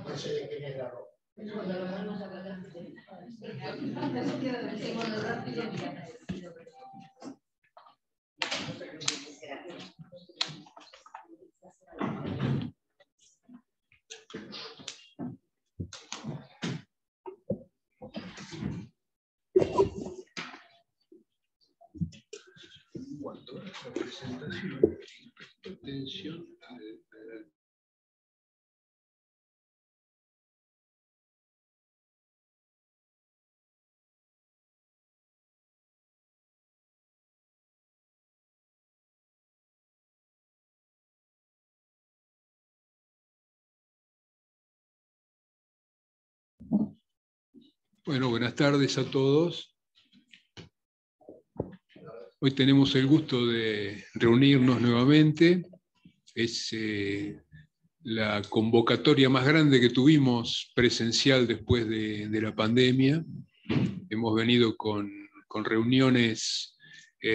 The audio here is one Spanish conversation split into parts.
No sé de quién es la ropa. Cuando esa presentación, prestó atención al Bueno, buenas tardes a todos. Hoy tenemos el gusto de reunirnos nuevamente. Es la convocatoria más grande que tuvimos presencial después de la pandemia. Hemos venido con reuniones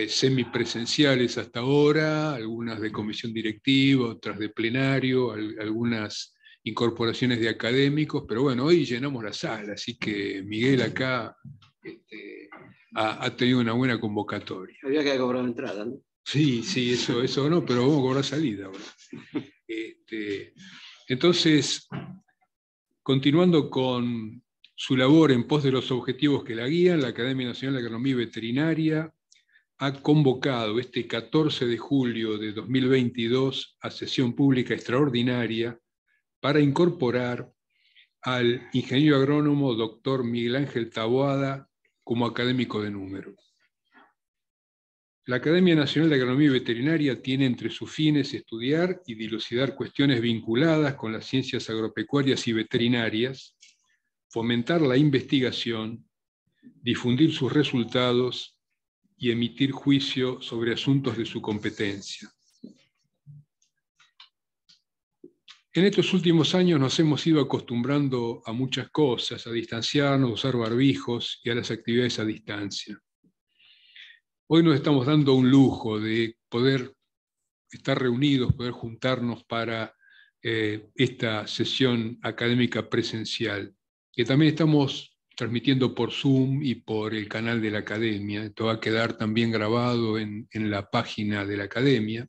semipresenciales hasta ahora, algunas de comisión directiva, otras de plenario, algunas incorporaciones de académicos, pero bueno, hoy llenamos la sala, así que Miguel acá ha tenido una buena convocatoria. Había que cobrar entrada, ¿no? Sí, eso no, pero vamos a cobrar salida ahora. Entonces, continuando con su labor en pos de los objetivos que la guían, la Academia Nacional de Agronomía y Veterinaria ha convocado este 14 de julio de 2022 a sesión pública extraordinaria para incorporar al ingeniero agrónomo doctor Miguel Ángel Taboada como académico de número. La Academia Nacional de Agronomía y Veterinaria tiene entre sus fines estudiar y dilucidar cuestiones vinculadas con las ciencias agropecuarias y veterinarias, fomentar la investigación, difundir sus resultados y emitir juicio sobre asuntos de su competencia. En estos últimos años nos hemos ido acostumbrando a muchas cosas, a distanciarnos, a usar barbijos y a las actividades a distancia. Hoy nos estamos dando un lujo de poder estar reunidos, poder juntarnos para esta sesión académica presencial, que también estamos transmitiendo por Zoom y por el canal de la Academia. Esto va a quedar también grabado en la página de la Academia.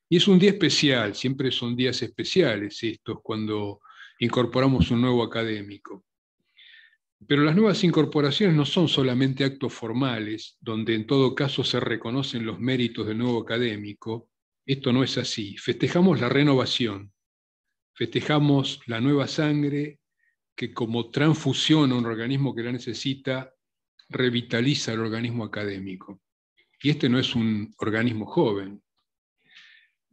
Y es un día especial, siempre son días especiales estos, cuando incorporamos un nuevo académico. Pero las nuevas incorporaciones no son solamente actos formales, donde en todo caso se reconocen los méritos del nuevo académico. Esto no es así. Festejamos la renovación, festejamos la nueva sangre que, como transfusión a un organismo que la necesita, revitaliza el organismo académico. Y este no es un organismo joven.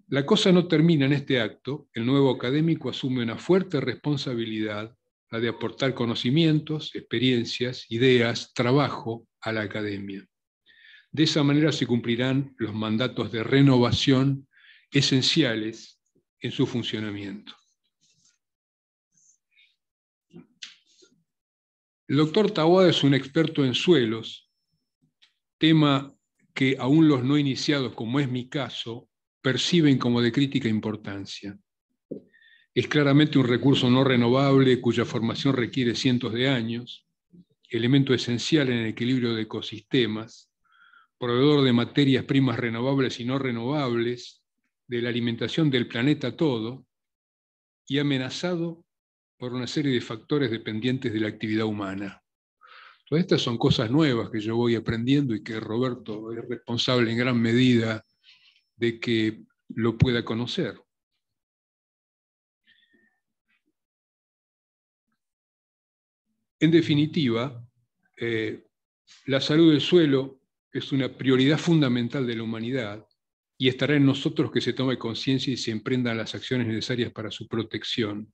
La cosa no termina en este acto. El nuevo académico asume una fuerte responsabilidad, la de aportar conocimientos, experiencias, ideas, trabajo a la academia. De esa manera se cumplirán los mandatos de renovación esenciales en su funcionamiento. El doctor Taboada es un experto en suelos, tema que aún los no iniciados, como es mi caso, perciben como de crítica importancia. Es claramente un recurso no renovable cuya formación requiere cientos de años, elemento esencial en el equilibrio de ecosistemas, proveedor de materias primas renovables y no renovables, de la alimentación del planeta todo, y amenazado por una serie de factores dependientes de la actividad humana. Todas estas son cosas nuevas que yo voy aprendiendo y que Roberto es responsable en gran medida de que lo pueda conocer. En definitiva, la salud del suelo es una prioridad fundamental de la humanidad y estará en nosotros que se tome conciencia y se emprendan las acciones necesarias para su protección.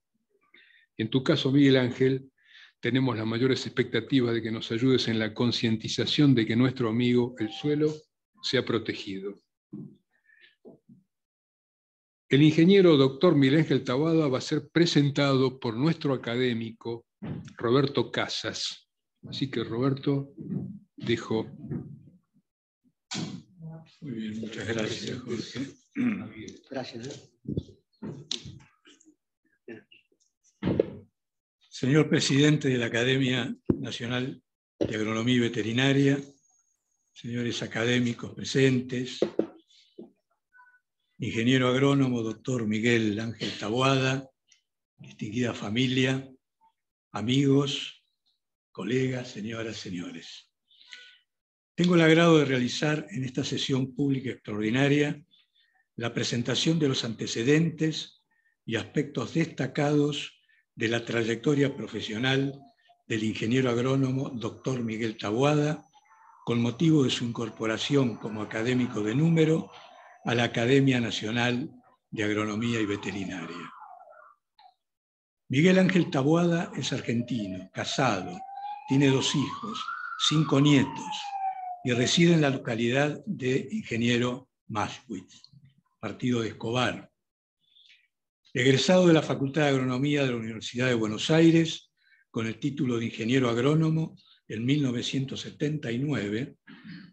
En tu caso, Miguel Ángel, tenemos las mayores expectativas de que nos ayudes en la concientización de que nuestro amigo, el suelo, sea protegido. El ingeniero doctor Miguel Ángel Taboada va a ser presentado por nuestro académico Roberto Casas. Así que, Roberto, dejo. Muy bien, muchas gracias, Jorge. Gracias. Señor presidente de la Academia Nacional de Agronomía y Veterinaria, señores académicos presentes, ingeniero agrónomo doctor Miguel Ángel Taboada, distinguida familia, amigos, colegas, señoras, señores. Tengo el agrado de realizar en esta sesión pública extraordinaria la presentación de los antecedentes y aspectos destacados de la trayectoria profesional del ingeniero agrónomo doctor Miguel Taboada, con motivo de su incorporación como académico de número a la Academia Nacional de Agronomía y Veterinaria. Miguel Ángel Taboada es argentino, casado, tiene 2 hijos, 5 nietos y reside en la localidad de Ingeniero Maschwitz, partido de Escobar. Egresado de la Facultad de Agronomía de la Universidad de Buenos Aires, con el título de ingeniero agrónomo en 1979,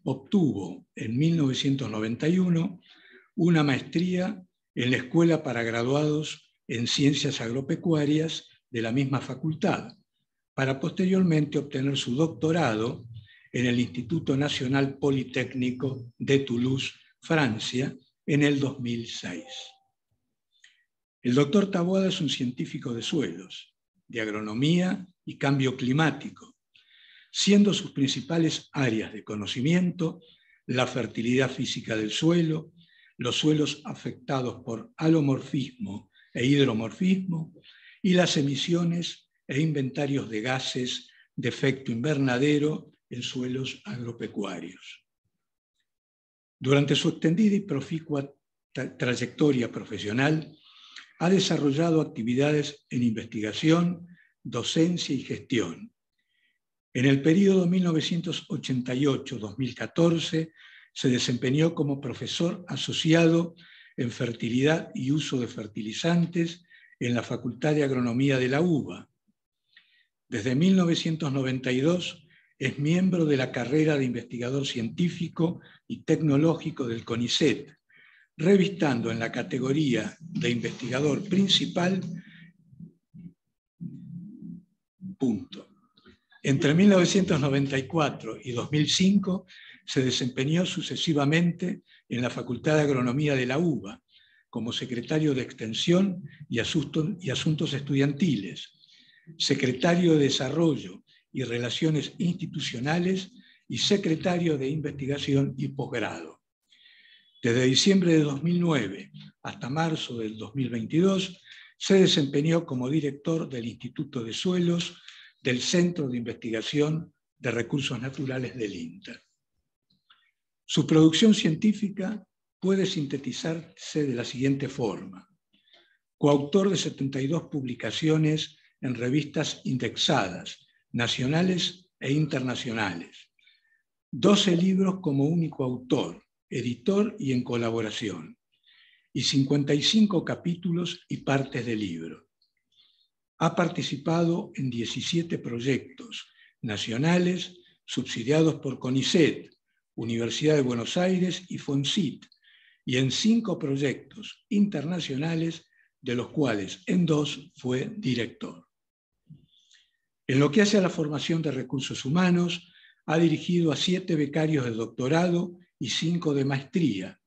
obtuvo en 1991 una maestría en la Escuela para Graduados en Ciencias Agropecuarias de la misma facultad, para posteriormente obtener su doctorado en el Instituto Nacional Politécnico de Toulouse, Francia, en el 2006. El doctor Taboada es un científico de suelos, de agronomía y cambio climático, siendo sus principales áreas de conocimiento la fertilidad física del suelo, los suelos afectados por alomorfismo e hidromorfismo y las emisiones e inventarios de gases de efecto invernadero en suelos agropecuarios. Durante su extendida y proficua trayectoria profesional, ha desarrollado actividades en investigación, docencia y gestión. En el período 1988-2014 se desempeñó como profesor asociado en fertilidad y uso de fertilizantes en la Facultad de Agronomía de la UBA. Desde 1992 es miembro de la carrera de investigador científico y tecnológico del CONICET, revistando en la categoría de investigador principal. Entre 1994 y 2005 se desempeñó sucesivamente en la Facultad de Agronomía de la UBA como secretario de Extensión y Asuntos Estudiantiles, secretario de Desarrollo y Relaciones Institucionales y secretario de Investigación y Posgrado. Desde diciembre de 2009 hasta marzo del 2022 se desempeñó como director del Instituto de Suelos del Centro de Investigación de Recursos Naturales del INTA. Su producción científica puede sintetizarse de la siguiente forma: coautor de 72 publicaciones en revistas indexadas, nacionales e internacionales, 12 libros como único autor, editor y en colaboración, y 55 capítulos y partes de libro. Ha participado en 17 proyectos nacionales subsidiados por CONICET, Universidad de Buenos Aires y FONCIT, y en 5 proyectos internacionales, de los cuales en 2 fue director. En lo que hace a la formación de recursos humanos, ha dirigido a 7 becarios de doctorado y 5 de maestría.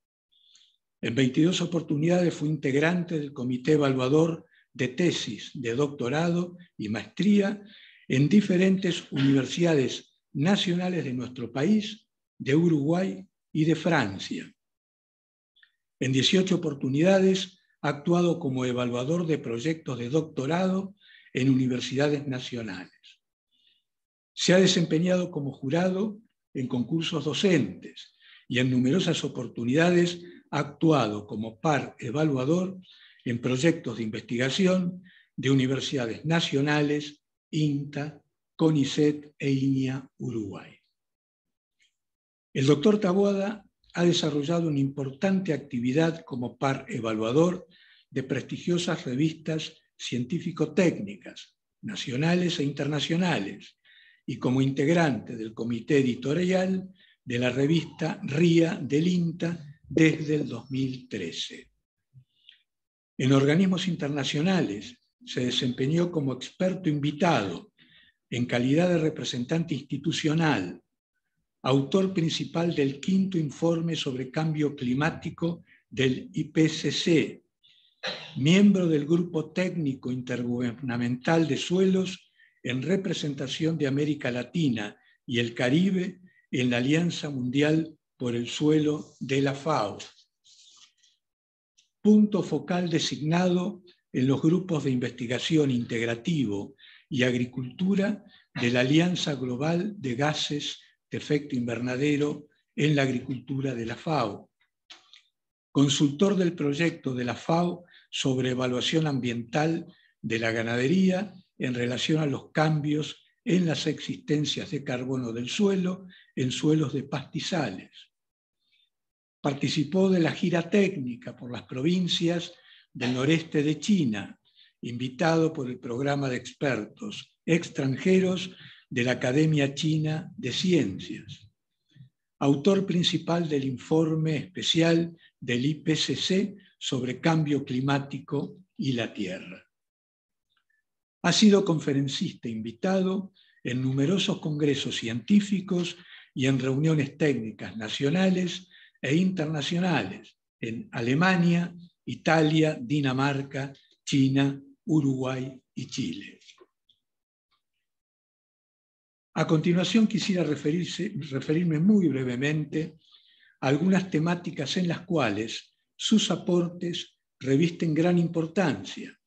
En 22 oportunidades fue integrante del comité evaluador de tesis de doctorado y maestría en diferentes universidades nacionales de nuestro país, de Uruguay y de Francia. En 18 oportunidades ha actuado como evaluador de proyectos de doctorado en universidades nacionales. Se ha desempeñado como jurado en concursos docentes y en numerosas oportunidades ha actuado como par evaluador en proyectos de investigación de universidades nacionales, INTA, CONICET e INIA Uruguay. El doctor Taboada ha desarrollado una importante actividad como par evaluador de prestigiosas revistas científico-técnicas, nacionales e internacionales, y como integrante del comité editorial de la revista RIA del INTA desde el 2013. En organismos internacionales se desempeñó como experto invitado en calidad de representante institucional, autor principal del 5º informe sobre cambio climático del IPCC, miembro del Grupo Técnico Intergubernamental de Suelos en representación de América Latina y el Caribe en la Alianza Mundial por el Suelo de la FAO. Punto focal designado en los grupos de investigación integrativo y agricultura de la Alianza Global de Gases de Efecto Invernadero en la Agricultura de la FAO. Consultor del proyecto de la FAO sobre evaluación ambiental de la ganadería en relación a los cambios en las existencias de carbono del suelo en suelos de pastizales. Participó de la gira técnica por las provincias del noreste de China, invitado por el programa de expertos extranjeros de la Academia China de Ciencias. Autor principal del informe especial del IPCC sobre cambio climático y la Tierra. Ha sido conferencista invitado en numerosos congresos científicos y en reuniones técnicas nacionales e internacionales en Alemania, Italia, Dinamarca, China, Uruguay y Chile. A continuación quisiera referirme muy brevemente a algunas temáticas en las cuales sus aportes revisten gran importancia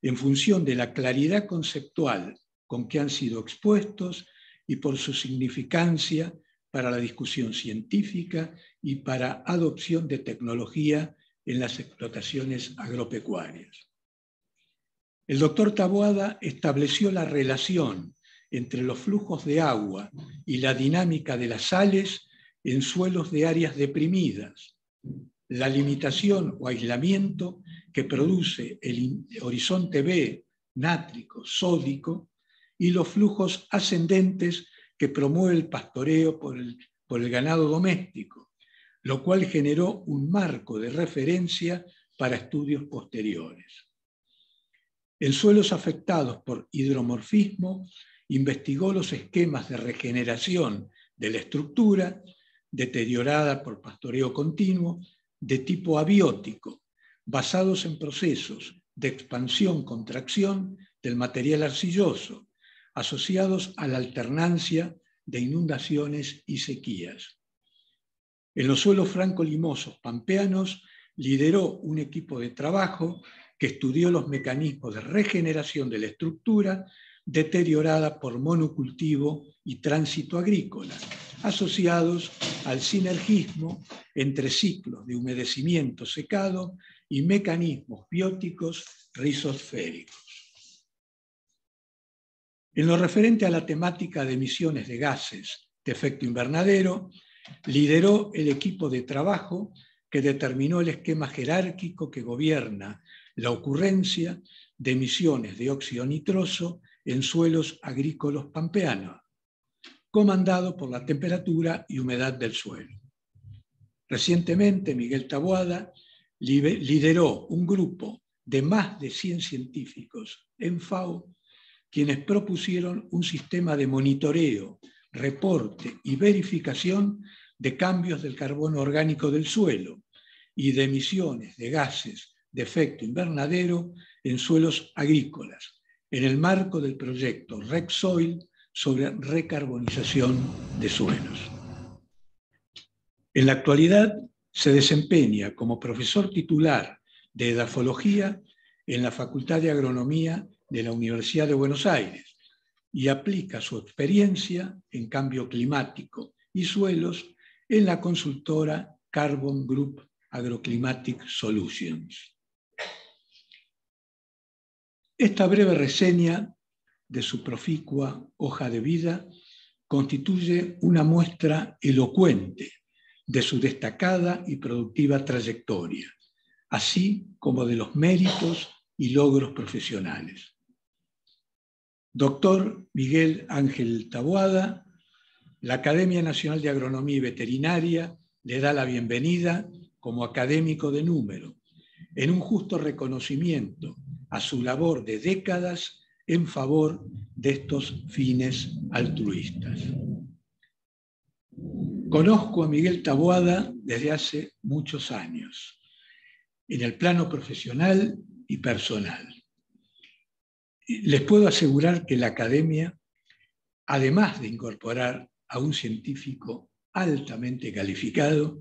en función de la claridad conceptual con que han sido expuestos y por su significancia para la discusión científica y para adopción de tecnología en las explotaciones agropecuarias. El doctor Taboada estableció la relación entre los flujos de agua y la dinámica de las sales en suelos de áreas deprimidas, la limitación o aislamiento que produce el horizonte B nátrico, sódico, y los flujos ascendentes que promueve el pastoreo por el ganado doméstico, lo cual generó un marco de referencia para estudios posteriores. En suelos afectados por hidromorfismo, investigó los esquemas de regeneración de la estructura, deteriorada por pastoreo continuo, de tipo abiótico, basados en procesos de expansión-contracción del material arcilloso, asociados a la alternancia de inundaciones y sequías. En los suelos franco-limosos pampeanos lideró un equipo de trabajo que estudió los mecanismos de regeneración de la estructura deteriorada por monocultivo y tránsito agrícola, asociados al sinergismo entre ciclos de humedecimiento secado y mecanismos bióticos rizosféricos. En lo referente a la temática de emisiones de gases de efecto invernadero, lideró el equipo de trabajo que determinó el esquema jerárquico que gobierna la ocurrencia de emisiones de óxido nitroso en suelos agrícolas pampeanos, comandado por la temperatura y humedad del suelo. Recientemente, Miguel Taboada lideró un grupo de más de 100 científicos en FAO, quienes propusieron un sistema de monitoreo, reporte y verificación de cambios del carbono orgánico del suelo y de emisiones de gases de efecto invernadero en suelos agrícolas, en el marco del proyecto REC-Soil sobre recarbonización de suelos. En la actualidad se desempeña como profesor titular de edafología en la Facultad de Agronomía de la Universidad de Buenos Aires y aplica su experiencia en cambio climático y suelos en la consultora Carbon Group Agroclimatic Solutions. Esta breve reseña de su proficua hoja de vida constituye una muestra elocuente de su destacada y productiva trayectoria, así como de los méritos y logros profesionales. Doctor Miguel Ángel Taboada, la Academia Nacional de Agronomía y Veterinaria le da la bienvenida como académico de número, en un justo reconocimiento a su labor de décadas en favor de estos fines altruistas. Conozco a Miguel Taboada desde hace muchos años, en el plano profesional y personal. Les puedo asegurar que la academia, además de incorporar a un científico altamente calificado,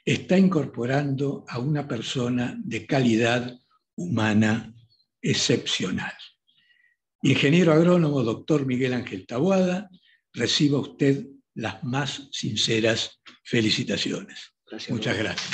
está incorporando a una persona de calidad humana excepcional. Ingeniero agrónomo doctor Miguel Ángel Taboada, reciba usted las más sinceras felicitaciones. Gracias, muchas gracias.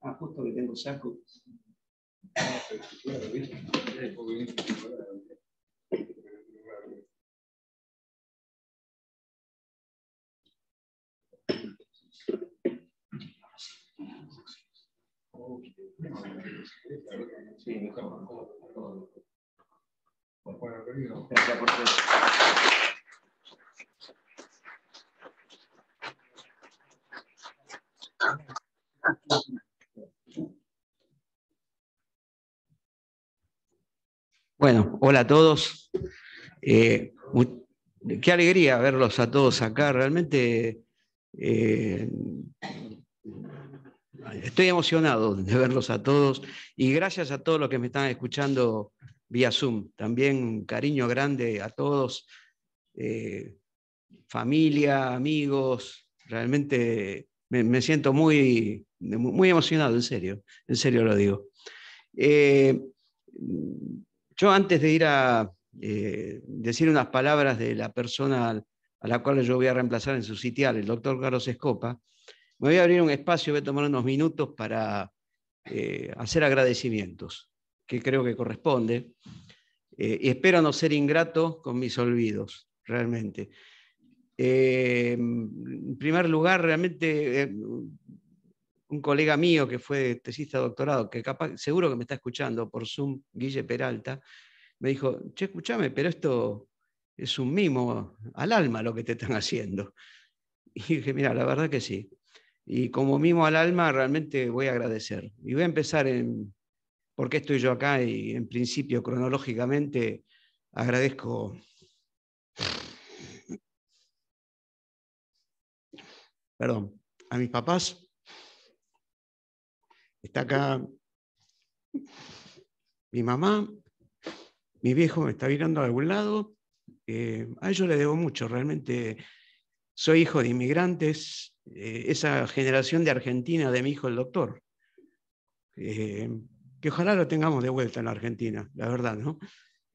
Ah, justo que tengo saco. Sí, mejor. Bueno, hola a todos. Qué alegría verlos a todos acá. Realmente estoy emocionado de verlos a todos y gracias a todos los que me están escuchando vía Zoom. También un cariño grande a todos, familia, amigos. Realmente me siento muy emocionado, en serio lo digo. Yo antes de ir a decir unas palabras de la persona a la cual yo voy a reemplazar en su sitial, el doctor Carlos Escopa, me voy a abrir un espacio, voy a tomar unos minutos para hacer agradecimientos, que creo que corresponde, y espero no ser ingrato con mis olvidos, realmente. En primer lugar, realmente, un colega mío que fue tesista de doctorado, que seguro que me está escuchando por Zoom, Guille Peralta, me dijo, che, escúchame, pero esto es un mimo al alma lo que te están haciendo. Y dije, mira, la verdad que sí. Y como mimo al alma, realmente voy a agradecer. Y voy a empezar en por qué estoy yo acá y en principio, cronológicamente, agradezco a mis papás. Está acá mi mamá, mi viejo me está mirando de algún lado. A ellos les debo mucho, realmente soy hijo de inmigrantes, esa generación de Argentina de mi hijo el doctor, que ojalá lo tengamos de vuelta en la Argentina, la verdad, ¿no?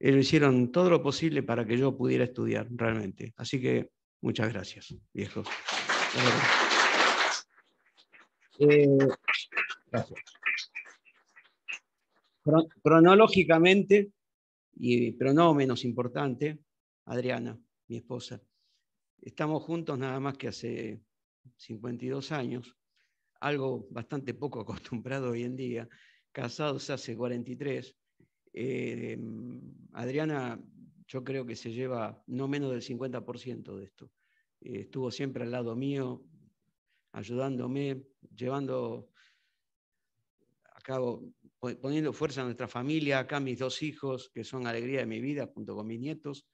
Ellos hicieron todo lo posible para que yo pudiera estudiar, realmente. Así que muchas gracias, viejos. Gracias. Cronológicamente, pero no menos importante, Adriana, mi esposa. Estamos juntos nada más que hace 52 años, algo bastante poco acostumbrado hoy en día, casados hace 43. Adriana, yo creo que se lleva no menos del 50% de esto. Estuvo siempre al lado mío, ayudándome, llevando a cabo, poniendo fuerza a nuestra familia, acá mis dos hijos, que son alegría de mi vida, junto con mis nietos,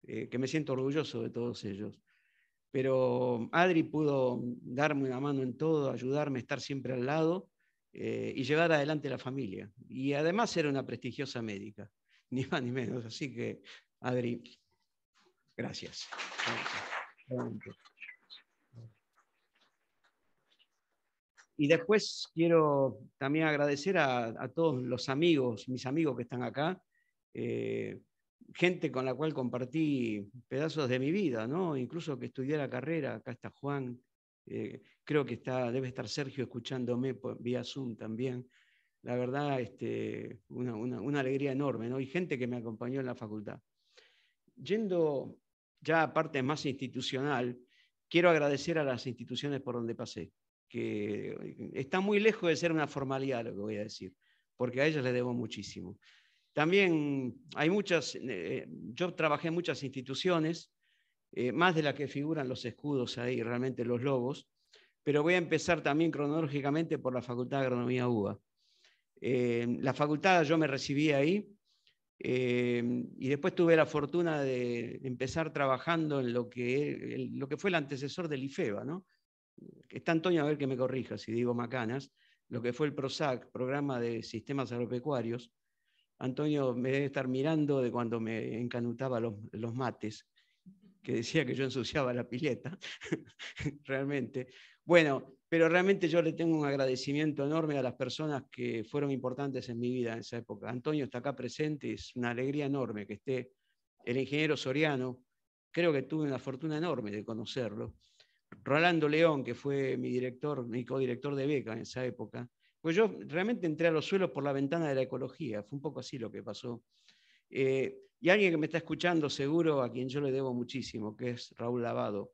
que me siento orgulloso de todos ellos. Pero Adri pudo darme una mano en todo, ayudarme, estar siempre al lado y llevar adelante la familia. Y además era una prestigiosa médica, ni más ni menos. Así que, Adri, gracias. Y después quiero también agradecer a todos los amigos, mis amigos que están acá, gente con la cual compartí pedazos de mi vida, ¿no? Incluso que estudié la carrera. Acá está Juan, Creo que debe estar Sergio escuchándome vía Zoom también. La verdad, una alegría enorme, ¿no? Y gente que me acompañó en la facultad. Yendo ya a parte más institucional, quiero agradecer a las instituciones por donde pasé, que está muy lejos de ser una formalidad lo que voy a decir, porque a ellas les debo muchísimo. También hay yo trabajé en muchas instituciones, más de las que figuran los escudos ahí, realmente los logos, pero voy a empezar también cronológicamente por la Facultad de Agronomía UBA. La facultad yo me recibí ahí, y después tuve la fortuna de empezar trabajando en lo que fue el antecesor del IFEBA, ¿no? Está Antonio a ver que me corrija si digo macanas, lo que fue el PROSAC, Programa de Sistemas Agropecuarios. Antonio me debe estar mirando de cuando me encanutaba los mates, que decía que yo ensuciaba la pileta, realmente. Bueno, pero realmente yo le tengo un agradecimiento enorme a las personas que fueron importantes en mi vida en esa época. Antonio está acá presente, es una alegría enorme que esté el ingeniero Soriano, creo que tuve una fortuna enorme de conocerlo. Rolando León, que fue mi codirector de beca en esa época, pues yo realmente entré a los suelos por la ventana de la ecología, fue un poco así lo que pasó. Y alguien que me está escuchando seguro, a quien yo le debo muchísimo, que es Raúl Lavado.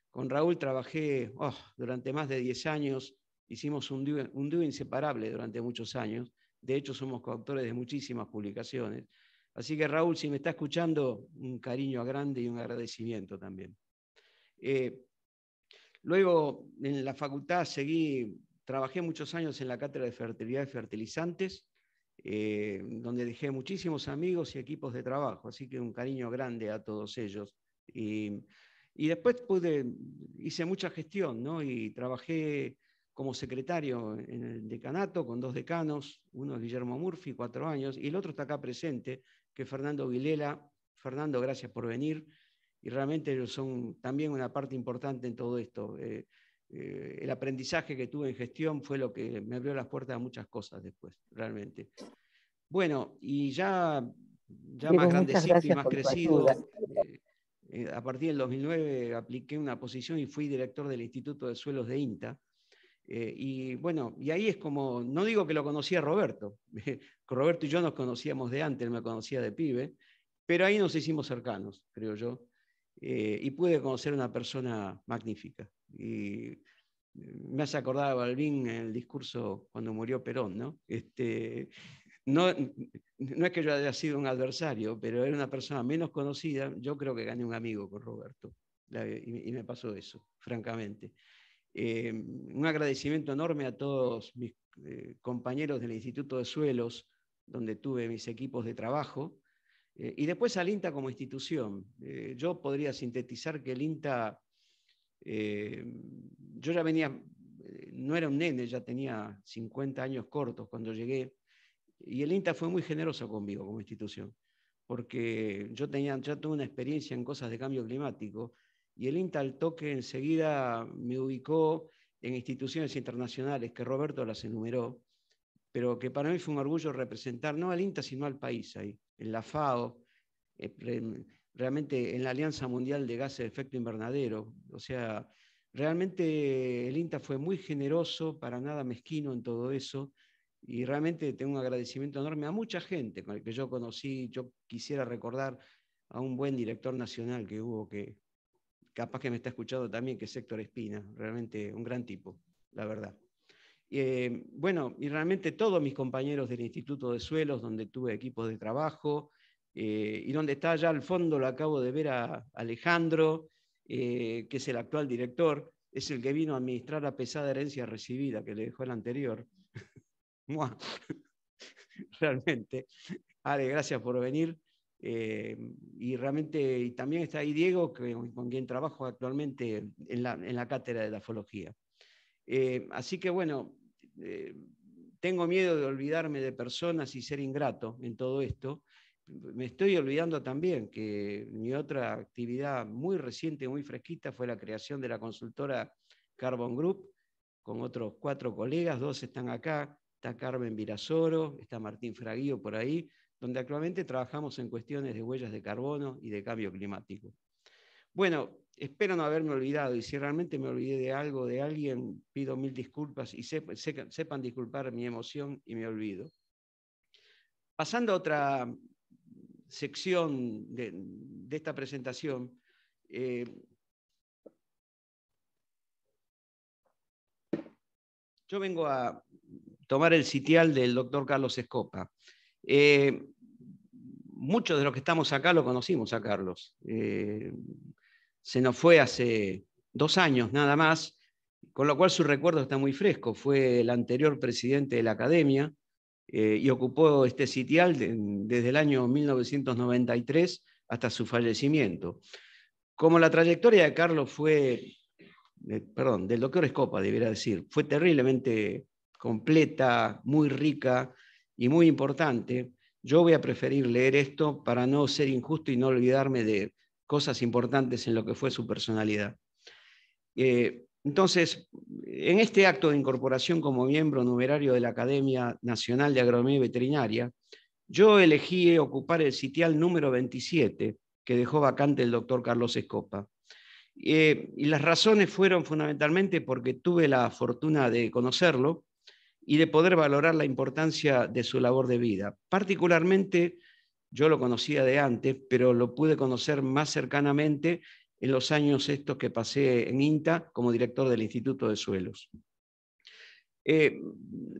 Con Raúl trabajé durante más de 10 años, hicimos un dúo inseparable durante muchos años, de hecho somos coautores de muchísimas publicaciones. Así que Raúl, si me está escuchando, un cariño grande y un agradecimiento también. Luego en la facultad trabajé muchos años en la cátedra de fertilidad y fertilizantes, donde dejé muchísimos amigos y equipos de trabajo, así que un cariño grande a todos ellos. Y después hice mucha gestión, ¿no? Y trabajé como secretario en el decanato con 2 decanos, uno es Guillermo Murphy, 4 años, y el otro está acá presente, que es Fernando Vilela. Fernando, gracias por venir, y realmente ellos son también una parte importante en todo esto. El aprendizaje que tuve en gestión fue lo que me abrió las puertas a muchas cosas después, realmente. Bueno, y ya más grandecito y más crecido, a partir del 2009 apliqué una posición y fui director del Instituto de Suelos de INTA. Y bueno, y ahí es como, no digo que lo conocía Roberto, Roberto y yo nos conocíamos de antes, él me conocía de pibe, pero ahí nos hicimos cercanos, creo yo, y pude conocer una persona magnífica. Y me hace acordar a Balbín en el discurso cuando murió Perón, ¿no? No es que yo haya sido un adversario, pero era una persona menos conocida. Yo creo que gané un amigo con Roberto, y me pasó eso, francamente. Un agradecimiento enorme a todos mis compañeros del Instituto de Suelos, donde tuve mis equipos de trabajo, y después al INTA como institución. Yo podría sintetizar que el INTA, yo ya venía, no era un nene, ya tenía 50 años cortos cuando llegué, y el INTA fue muy generoso conmigo como institución, porque yo ya tuve una experiencia en cosas de cambio climático, y el INTA al toque enseguida me ubicó en instituciones internacionales, que Roberto las enumeró, pero que para mí fue un orgullo representar no al INTA, sino al país ahí, en la FAO, realmente en la Alianza Mundial de Gases de Efecto Invernadero. O sea, realmente el INTA fue muy generoso, para nada mezquino en todo eso, y realmente tengo un agradecimiento enorme a mucha gente con el que yo conocí. Yo quisiera recordar a un buen director nacional que hubo, que capaz que me está escuchando también, que es Héctor Espina, realmente un gran tipo, la verdad. Bueno, y realmente todos mis compañeros del Instituto de Suelos, donde tuve equipos de trabajo, y donde está allá al fondo, lo acabo de ver a Alejandro, que es el actual director, es el que vino a administrar la pesada herencia recibida que le dejó el anterior. Realmente. Ale, gracias por venir. Y realmente, y también está ahí Diego, con quien trabajo actualmente en la cátedra de dafología. Así que bueno, tengo miedo de olvidarme de personas y ser ingrato en todo esto. Me estoy olvidando también que mi otra actividad muy reciente, muy fresquita, fue la creación de la consultora Carbon Group, con otros 4 colegas, 2 están acá, está Carmen Virasoro, está Martín Fraguío por ahí, donde actualmente trabajamos en cuestiones de huellas de carbono y de cambio climático. Bueno, espero no haberme olvidado, y si realmente me olvidé de algo, de alguien, pido mil disculpas y sepan disculpar mi emoción y mi olvido. Pasando a otra sección de esta presentación, yo vengo a tomar el sitial del doctor Carlos Escopa. Muchos de los que estamos acá lo conocimos a Carlos. Se nos fue hace 2 años nada más, con lo cual su recuerdo está muy fresco. Fue el anterior presidente de la Academia y ocupó este sitial desde el año 1993 hasta su fallecimiento. Como la trayectoria de Carlos del doctor Escopa, debería decir, fue terriblemente completa, muy rica y muy importante, yo voy a preferir leer esto para no ser injusto y no olvidarme de cosas importantes en lo que fue su personalidad. Entonces, en este acto de incorporación como miembro numerario de la Academia Nacional de Agronomía y Veterinaria, yo elegí ocupar el sitial número 27, que dejó vacante el doctor Carlos Escopa. Y las razones fueron fundamentalmente porque tuve la fortuna de conocerlo y de poder valorar la importancia de su labor de vida. Particularmente, yo lo conocía de antes, pero lo pude conocer más cercanamente en los años estos que pasé en INTA como director del Instituto de Suelos.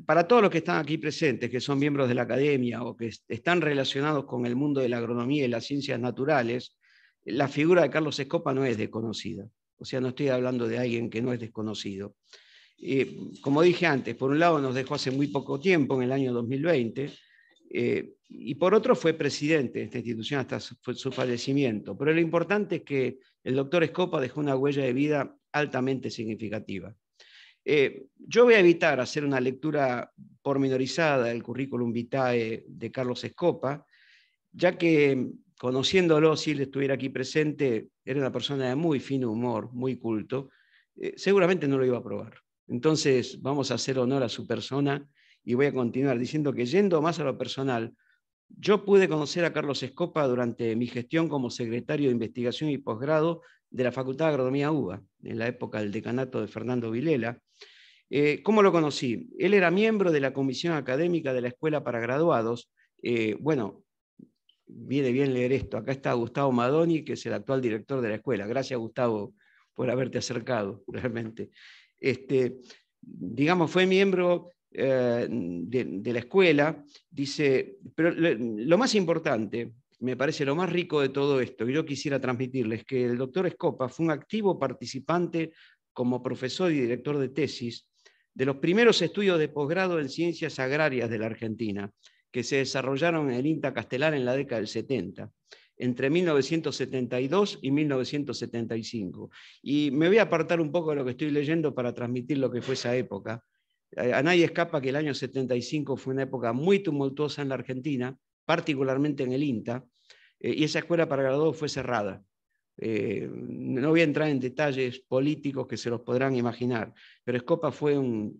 Para todos los que están aquí presentes, que son miembros de la Academia o que están relacionados con el mundo de la agronomía y las ciencias naturales, la figura de Carlos Escopa no es desconocida. O sea, no estoy hablando de alguien que no es desconocido. Como dije antes, por un lado nos dejó hace muy poco tiempo, en el año 2020, y por otro fue presidente de esta institución hasta su fallecimiento. Pero lo importante es que el doctor Escopa dejó una huella de vida altamente significativa. Yo voy a evitar hacer una lectura pormenorizada del currículum vitae de Carlos Escopa, ya que conociéndolo, si él estuviera aquí presente, era una persona de muy fino humor, muy culto, seguramente no lo iba a aprobar. Entonces vamos a hacer honor a su persona y voy a continuar diciendo que, yendo más a lo personal, yo pude conocer a Carlos Escopa durante mi gestión como secretario de Investigación y Posgrado de la Facultad de Agronomía UBA, en la época del decanato de Fernando Vilela. ¿Cómo lo conocí? Él era miembro de la comisión académica de la Escuela para Graduados. Bueno, viene bien leer esto. Acá está Gustavo Madoni, que es el actual director de la escuela. Gracias, Gustavo, por haberte acercado, realmente. Digamos, fue miembro de la escuela, dice, pero lo más importante, me parece lo más rico de todo esto, y yo quisiera transmitirles que el doctor Escopa fue un activo participante como profesor y director de tesis de los primeros estudios de posgrado en ciencias agrarias de la Argentina, que se desarrollaron en el INTA Castelar en la década del 70, entre 1972 y 1975. Y me voy a apartar un poco de lo que estoy leyendo para transmitir lo que fue esa época. A nadie escapa que el año 75 fue una época muy tumultuosa en la Argentina, particularmente en el INTA, y esa escuela para graduados fue cerrada. No voy a entrar en detalles políticos que se los podrán imaginar, pero Escopa fue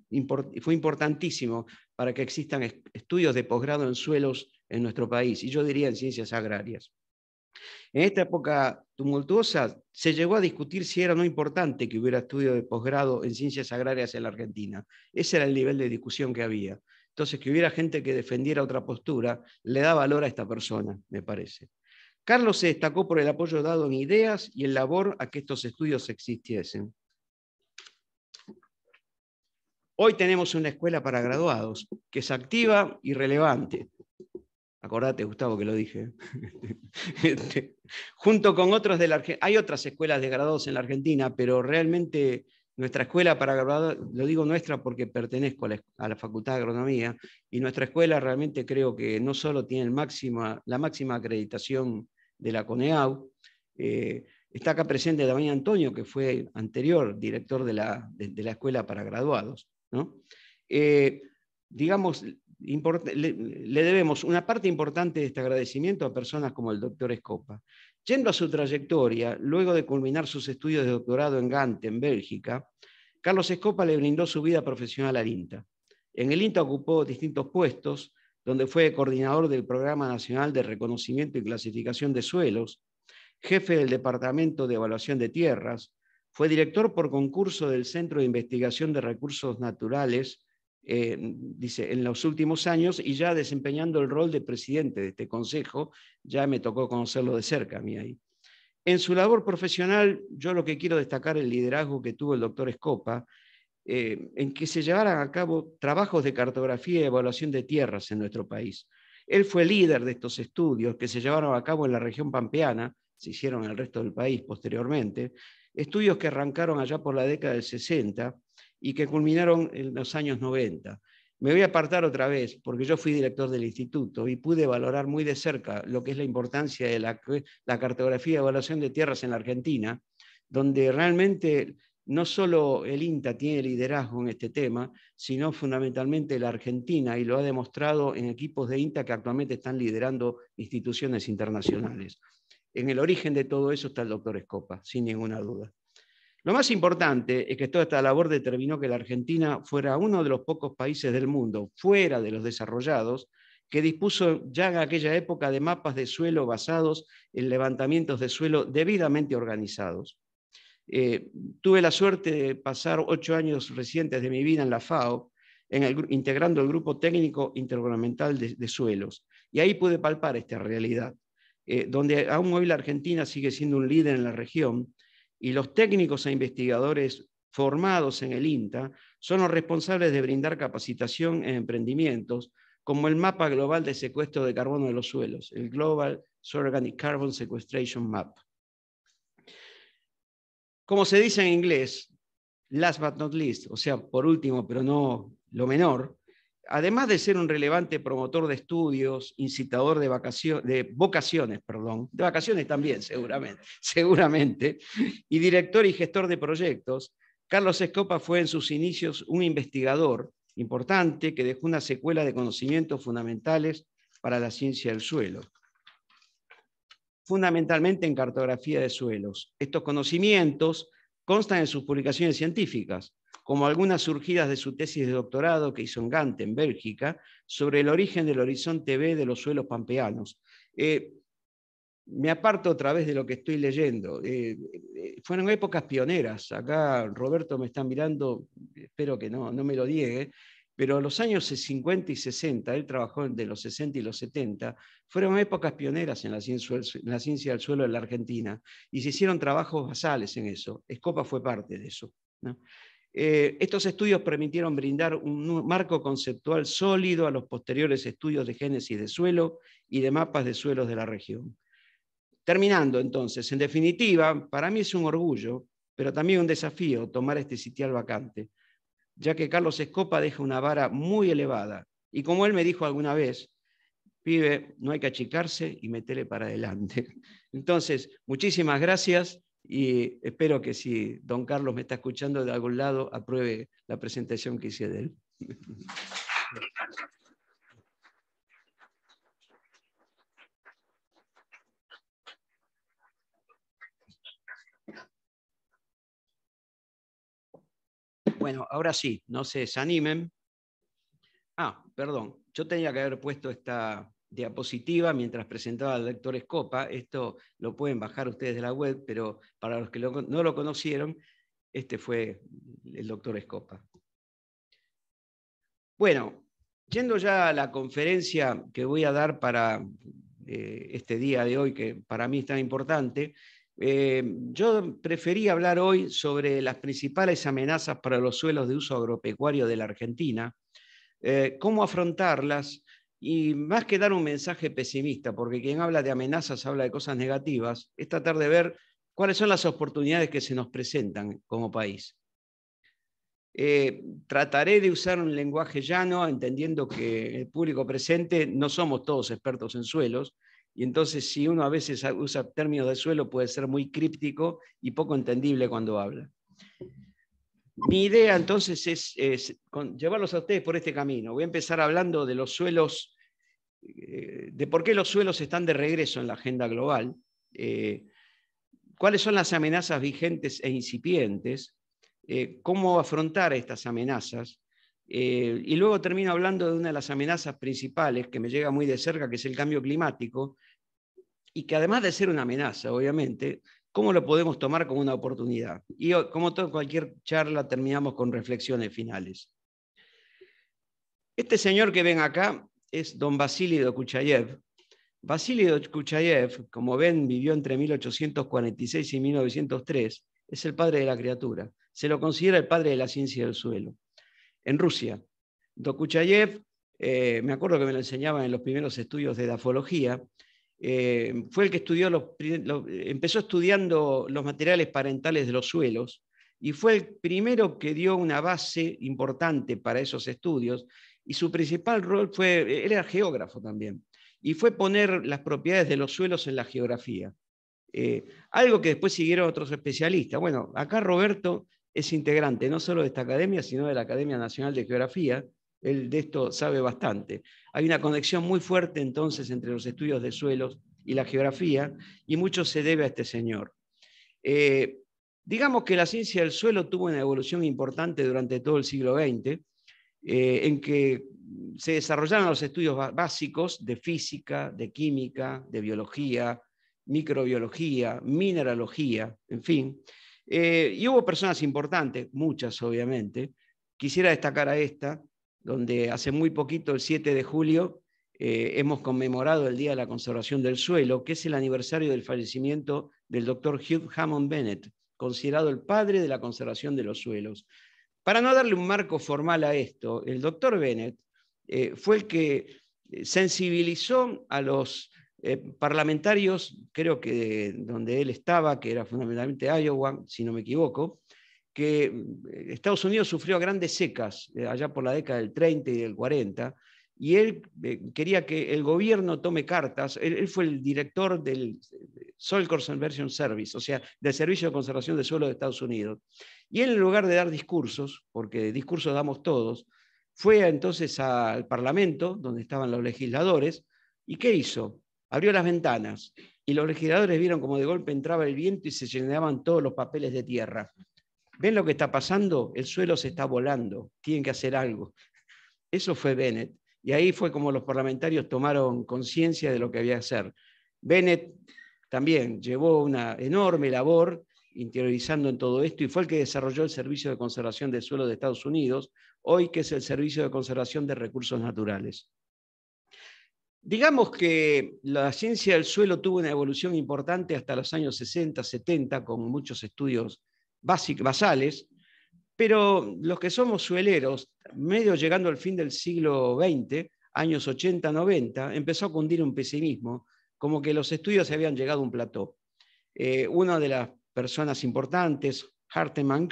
importantísimo para que existan estudios de posgrado en suelos en nuestro país, y yo diría en ciencias agrarias. En esta época tumultuosa se llegó a discutir si era o no importante que hubiera estudios de posgrado en ciencias agrarias en la Argentina. Ese era el nivel de discusión que había. Entonces, que hubiera gente que defendiera otra postura le da valor a esta persona, me parece. Carlos se destacó por el apoyo dado en ideas y en labor a que estos estudios existiesen. Hoy tenemos una escuela para graduados que es activa y relevante. Acordate, Gustavo, que lo dije. Junto con otros de la Argentina. Hay otras escuelas de graduados en la Argentina, pero realmente nuestra escuela para graduados, lo digo nuestra porque pertenezco a la Facultad de Agronomía, y nuestra escuela realmente creo que no solo tiene la máxima acreditación de la CONEAU, está acá presente Damián Antonio, que fue anterior director de la escuela para graduados, ¿no? Digamos, le debemos una parte importante de este agradecimiento a personas como el doctor Escopa. Yendo a su trayectoria, luego de culminar sus estudios de doctorado en Gant, en Bélgica, Carlos Escopa le brindó su vida profesional al INTA. En el INTA ocupó distintos puestos, donde fue coordinador del Programa Nacional de Reconocimiento y Clasificación de Suelos, jefe del Departamento de Evaluación de Tierras, fue director por concurso del Centro de Investigación de Recursos Naturales, dice, en los últimos años, y ya desempeñando el rol de presidente de este consejo, ya me tocó conocerlo de cerca a mí ahí. En su labor profesional, yo lo que quiero destacar es el liderazgo que tuvo el doctor Scopa, en que se llevaran a cabo trabajos de cartografía y evaluación de tierras en nuestro país. Él fue líder de estos estudios que se llevaron a cabo en la región pampeana, se hicieron en el resto del país posteriormente, estudios que arrancaron allá por la década del 60 y que culminaron en los años 90. Me voy a apartar otra vez, porque yo fui director del instituto y pude valorar muy de cerca lo que es la importancia de la cartografía y evaluación de tierras en la Argentina, donde realmente no solo el INTA tiene liderazgo en este tema, sino fundamentalmente la Argentina, y lo ha demostrado en equipos de INTA que actualmente están liderando instituciones internacionales. En el origen de todo eso está el doctor Scopa, sin ninguna duda. Lo más importante es que toda esta labor determinó que la Argentina fuera uno de los pocos países del mundo, fuera de los desarrollados, que dispuso ya en aquella época de mapas de suelo basados en levantamientos de suelo debidamente organizados. Tuve la suerte de pasar 8 años recientes de mi vida en la FAO, integrando el Grupo Técnico Intergubernamental de Suelos, y ahí pude palpar esta realidad, donde aún hoy la Argentina sigue siendo un líder en la región, y los técnicos e investigadores formados en el INTA son los responsables de brindar capacitación en emprendimientos, como el Mapa Global de Secuestro de Carbono de los Suelos, el Global Soil Organic Carbon Sequestration Map. Como se dice en inglés, last but not least, o sea, por último, pero no lo menor, además de ser un relevante promotor de estudios, incitador de vacaciones también, seguramente, y director y gestor de proyectos, Carlos Scopa fue en sus inicios un investigador importante que dejó una secuela de conocimientos fundamentales para la ciencia del suelo, fundamentalmente en cartografía de suelos. Estos conocimientos constan en sus publicaciones científicas, como algunas surgidas de su tesis de doctorado que hizo en Gante, en Bélgica, sobre el origen del horizonte B de los suelos pampeanos. Me aparto otra vez de lo que estoy leyendo. Fueron épocas pioneras. Acá Roberto me está mirando, espero que no me lo niegue, pero los años 50 y 60, él trabajó de los 60 y los 70, fueron épocas pioneras en la ciencia del suelo en la Argentina, y se hicieron trabajos basales en eso. Scopa fue parte de eso, ¿no? Estos estudios permitieron brindar un marco conceptual sólido a los posteriores estudios de génesis de suelo y de mapas de suelos de la región. Terminando entonces, en definitiva, para mí es un orgullo, pero también un desafío tomar este sitial vacante, ya que Carlos Scopa deja una vara muy elevada, y como él me dijo alguna vez, pibe, no hay que achicarse y meterle para adelante. Entonces, muchísimas gracias, y espero que si don Carlos me está escuchando de algún lado, apruebe la presentación que hice de él. Bueno, ahora sí, no se desanimen. Perdón, yo tenía que haber puesto esta diapositiva mientras presentaba al doctor Scopa. Esto lo pueden bajar ustedes de la web, pero para los que no lo conocieron, este fue el doctor Scopa. Bueno, yendo ya a la conferencia que voy a dar para este día de hoy, que para mí es tan importante, yo preferí hablar hoy sobre las principales amenazas para los suelos de uso agropecuario de la Argentina, cómo afrontarlas, y más que dar un mensaje pesimista, porque quien habla de amenazas habla de cosas negativas, es tratar de ver cuáles son las oportunidades que se nos presentan como país. Trataré de usar un lenguaje llano, entendiendo que el público presente no somos todos expertos en suelos, y entonces si uno a veces usa términos de suelo puede ser muy críptico y poco entendible cuando habla. Mi idea entonces es llevarlos a ustedes por este camino. Voy a empezar hablando de los suelos, de por qué los suelos están de regreso en la agenda global, cuáles son las amenazas vigentes e incipientes, cómo afrontar estas amenazas, y luego termino hablando de una de las amenazas principales que me llega muy de cerca, que es el cambio climático, y que además de ser una amenaza, obviamente, ¿cómo lo podemos tomar como una oportunidad? Y como cualquier charla, terminamos con reflexiones finales. Este señor que ven acá es don Vasily Dokuchayev. Vasily Dokuchayev, como ven, vivió entre 1846 y 1903, es el padre de la criatura. Se lo considera el padre de la ciencia del suelo. En Rusia, Dokuchayev, me acuerdo que me lo enseñaban en los primeros estudios de edafología, fue el que estudió empezó estudiando los materiales parentales de los suelos y fue el primero que dio una base importante para esos estudios, y su principal rol fue, él era geógrafo también, y fue poner las propiedades de los suelos en la geografía. Algo que después siguieron otros especialistas. Bueno, acá Roberto es integrante no solo de esta academia, sino de la Academia Nacional de Geografía. Él de esto sabe bastante. Hay una conexión muy fuerte entonces entre los estudios de suelos y la geografía, y mucho se debe a este señor. Digamos que la ciencia del suelo tuvo una evolución importante durante todo el siglo XX, en que se desarrollaron los estudios básicos de física, de química, de biología, microbiología, mineralogía, en fin. Y hubo personas importantes, muchas obviamente. Quisiera destacar a esta, donde hace muy poquito, el 7 de julio, hemos conmemorado el Día de la Conservación del Suelo, que es el aniversario del fallecimiento del doctor Hugh Hammond Bennett, considerado el padre de la conservación de los suelos. Para no darle un marco formal a esto, el doctor Bennett fue el que sensibilizó a los parlamentarios, creo que donde él estaba, que era fundamentalmente Iowa, si no me equivoco, que Estados Unidos sufrió grandes secas allá por la década del 30 y del 40, y él quería que el gobierno tome cartas. Él fue el director del Soil Conservation Service, o sea, del Servicio de Conservación del Suelo de Estados Unidos. Y él, en lugar de dar discursos, porque discursos damos todos, fue entonces al Parlamento, donde estaban los legisladores, ¿y qué hizo? Abrió las ventanas, y los legisladores vieron como de golpe entraba el viento y se llenaban todos los papeles de tierra. ¿Ven lo que está pasando? El suelo se está volando, tienen que hacer algo. Eso fue Bennett, y ahí fue como los parlamentarios tomaron conciencia de lo que había que hacer. Bennett también llevó una enorme labor interiorizando en todo esto, y fue el que desarrolló el Servicio de Conservación del Suelo de Estados Unidos, hoy que es el Servicio de Conservación de Recursos Naturales. Digamos que la ciencia del suelo tuvo una evolución importante hasta los años 60, 70, con muchos estudios basales, pero los que somos sueleros, medio llegando al fin del siglo XX, años 80, 90, empezó a cundir un pesimismo, como que los estudios habían llegado a un plató. Una de las personas importantes, Hartemann,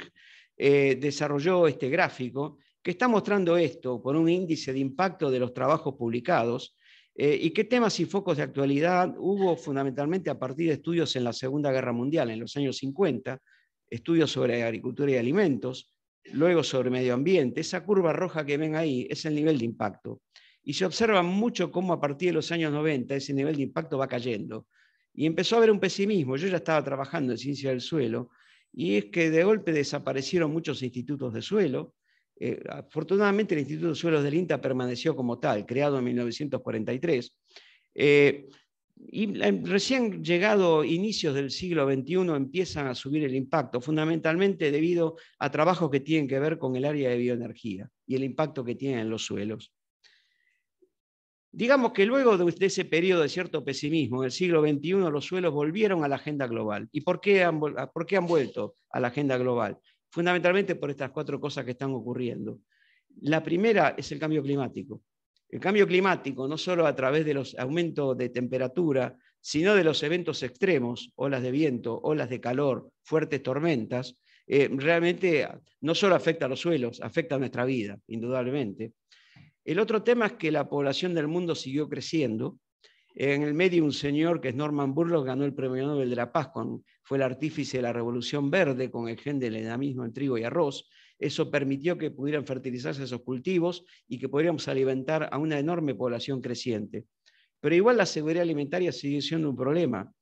desarrolló este gráfico que está mostrando esto por un índice de impacto de los trabajos publicados, y qué temas y focos de actualidad hubo fundamentalmente a partir de estudios en la Segunda Guerra Mundial, en los años 50, estudios sobre agricultura y alimentos, luego sobre medio ambiente. Esa curva roja que ven ahí es el nivel de impacto. Y se observa mucho cómo a partir de los años 90 ese nivel de impacto va cayendo. Y empezó a haber un pesimismo. Yo ya estaba trabajando en ciencia del suelo, y es que de golpe desaparecieron muchos institutos de suelo. Afortunadamente el Instituto de Suelos del INTA permaneció como tal, creado en 1943. Y recién llegado inicios del siglo XXI empiezan a subir el impacto, fundamentalmente debido a trabajos que tienen que ver con el área de bioenergía y el impacto que tienen en los suelos. Digamos que luego de ese periodo de cierto pesimismo, en el siglo XXI los suelos volvieron a la agenda global. ¿Y por qué han vuelto a la agenda global? Fundamentalmente por estas 4 cosas que están ocurriendo. La primera es el cambio climático. El cambio climático, no solo a través de los aumentos de temperatura, sino de los eventos extremos, olas de viento, olas de calor, fuertes tormentas, realmente no solo afecta a los suelos, afecta a nuestra vida, indudablemente. El otro tema es que la población del mundo siguió creciendo. En el medio, un señor que es Norman Borlaug ganó el Premio Nobel de la Paz, fue el artífice de la Revolución Verde con el gen del enamismo en trigo y arroz. Eso permitió que pudieran fertilizarse esos cultivos y que pudiéramos alimentar a una enorme población creciente. Pero igual la seguridad alimentaria sigue siendo un problema.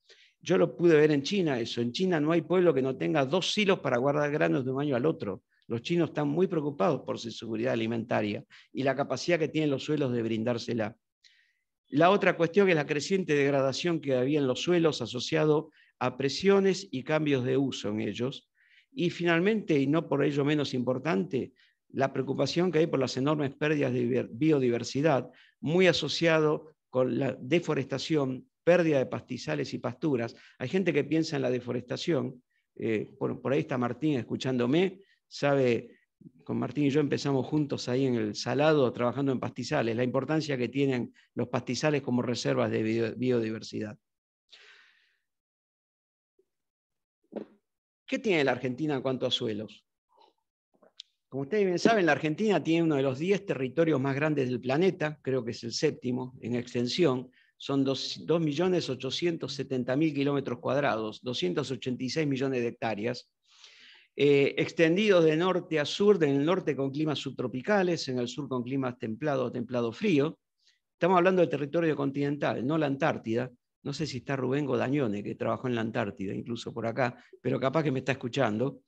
Yo lo pude ver en China, eso. En China no hay pueblo que no tenga 2 silos para guardar granos de un año al otro. Los chinos están muy preocupados por su seguridad alimentaria y la capacidad que tienen los suelos de brindársela. La otra cuestión es la creciente degradación que había en los suelos asociado a presiones y cambios de uso en ellos. Y finalmente, y no por ello menos importante, la preocupación que hay por las enormes pérdidas de biodiversidad, muy asociado con la deforestación, pérdida de pastizales y pasturas. Hay gente que piensa en la deforestación, por ahí está Martín escuchándome, sabe, con Martín y yo empezamos juntos ahí en el Salado trabajando en pastizales, la importancia que tienen los pastizales como reservas de biodiversidad. ¿Qué tiene la Argentina en cuanto a suelos? Como ustedes bien saben, la Argentina tiene uno de los 10 territorios más grandes del planeta, creo que es el 7º en extensión, son 2.870.000 kilómetros cuadrados, 286 millones de hectáreas, extendidos de norte a sur, en el norte con climas subtropicales, en el sur con climas templado o templado-frío. Estamos hablando del territorio continental, no la Antártida. No sé si está Rubén Godañone, que trabajó en la Antártida, incluso por acá, pero capaz que me está escuchando.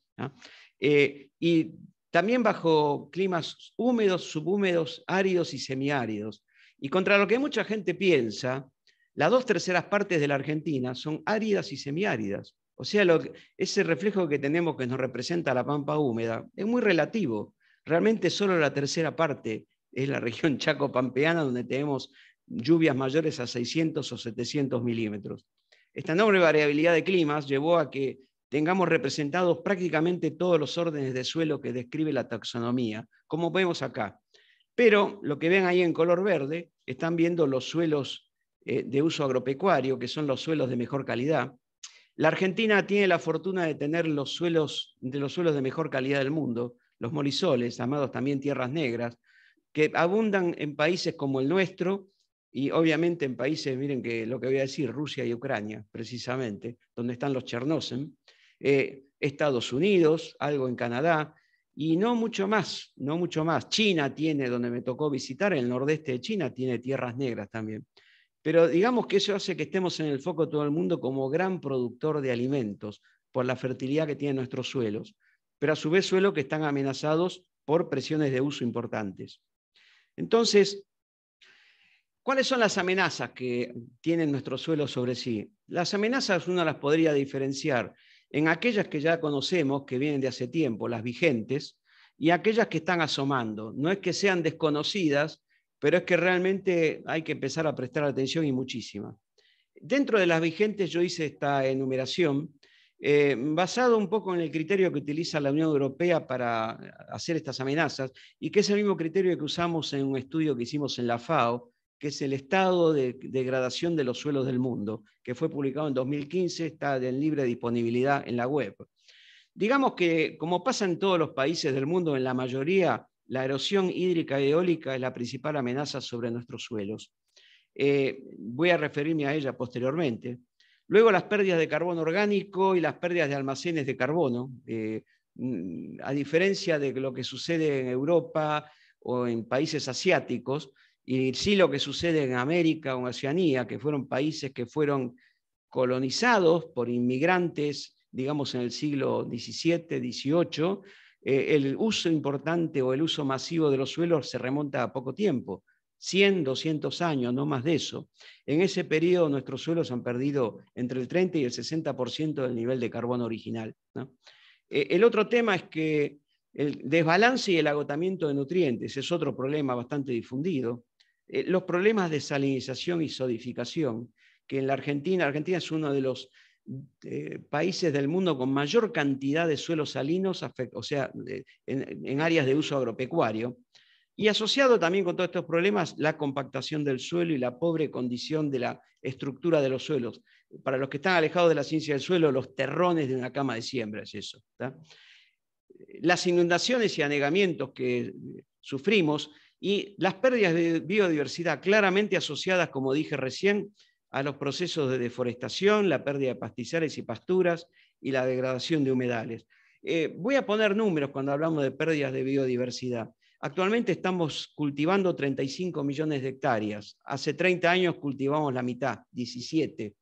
Y también bajo climas húmedos, subhúmedos, áridos y semiáridos. Y contra lo que mucha gente piensa, las 2/3 partes de la Argentina son áridas y semiáridas. O sea, ese reflejo que tenemos que nos representa la pampa húmeda es muy relativo. Realmente solo la 1/3 parte es la región chaco-pampeana, donde tenemos lluvias mayores a 600 o 700 milímetros. Esta enorme variabilidad de climas llevó a que tengamos representados prácticamente todos los órdenes de suelo que describe la taxonomía, como vemos acá. Pero lo que ven ahí en color verde, están viendo los suelos de uso agropecuario, que son los suelos de mejor calidad. La Argentina tiene la fortuna de tener los suelos de mejor calidad del mundo, los molisoles, llamados también tierras negras, que abundan en países como el nuestro y obviamente en países, miren que lo que voy a decir, Rusia y Ucrania, precisamente, donde están los Chernozem, Estados Unidos, algo en Canadá, y no mucho más, no mucho más. China tiene, donde me tocó visitar, el nordeste de China tiene tierras negras también. Pero digamos que eso hace que estemos en el foco de todo el mundo como gran productor de alimentos, por la fertilidad que tienen nuestros suelos, pero a su vez suelos que están amenazados por presiones de uso importantes. Entonces, ¿cuáles son las amenazas que tienen nuestros suelos sobre sí? Las amenazas uno las podría diferenciar en aquellas que ya conocemos, que vienen de hace tiempo, las vigentes, y aquellas que están asomando. No es que sean desconocidas, pero es que realmente hay que empezar a prestar atención y muchísima. Dentro de las vigentes yo hice esta enumeración, basado un poco en el criterio que utiliza la Unión Europea para hacer estas amenazas, y que es el mismo criterio que usamos en un estudio que hicimos en la FAO, que es el estado de degradación de los suelos del mundo, que fue publicado en 2015, está en libre disponibilidad en la web. Digamos que, como pasa en todos los países del mundo, en la mayoría, la erosión hídrica y eólica es la principal amenaza sobre nuestros suelos. Voy a referirme a ella posteriormente. Luego las pérdidas de carbono orgánico y las pérdidas de almacenes de carbono, a diferencia de lo que sucede en Europa o en países asiáticos, y sí lo que sucede en América o en Oceanía, que fueron países que fueron colonizados por inmigrantes, digamos en el siglo XVII, XVIII, el uso importante o el uso masivo de los suelos se remonta a poco tiempo, 100, 200 años, no más de eso. En ese periodo nuestros suelos han perdido entre el 30 y el 60% del nivel de carbono original, ¿no? El otro tema es que el desbalance y el agotamiento de nutrientes es otro problema bastante difundido. Los problemas de salinización y sodificación, que en la Argentina es uno de los países del mundo con mayor cantidad de suelos salinos, o sea, en áreas de uso agropecuario, y asociado también con todos estos problemas, la compactación del suelo y la pobre condición de la estructura de los suelos. Para los que están alejados de la ciencia del suelo, los terrones de una cama de siembra es eso, ¿tá? Las inundaciones y anegamientos que sufrimos y las pérdidas de biodiversidad claramente asociadas, como dije recién, a los procesos de deforestación, la pérdida de pastizales y pasturas y la degradación de humedales. Voy a poner números cuando hablamos de pérdidas de biodiversidad. Actualmente estamos cultivando 35 millones de hectáreas. Hace 30 años cultivamos la mitad, 17.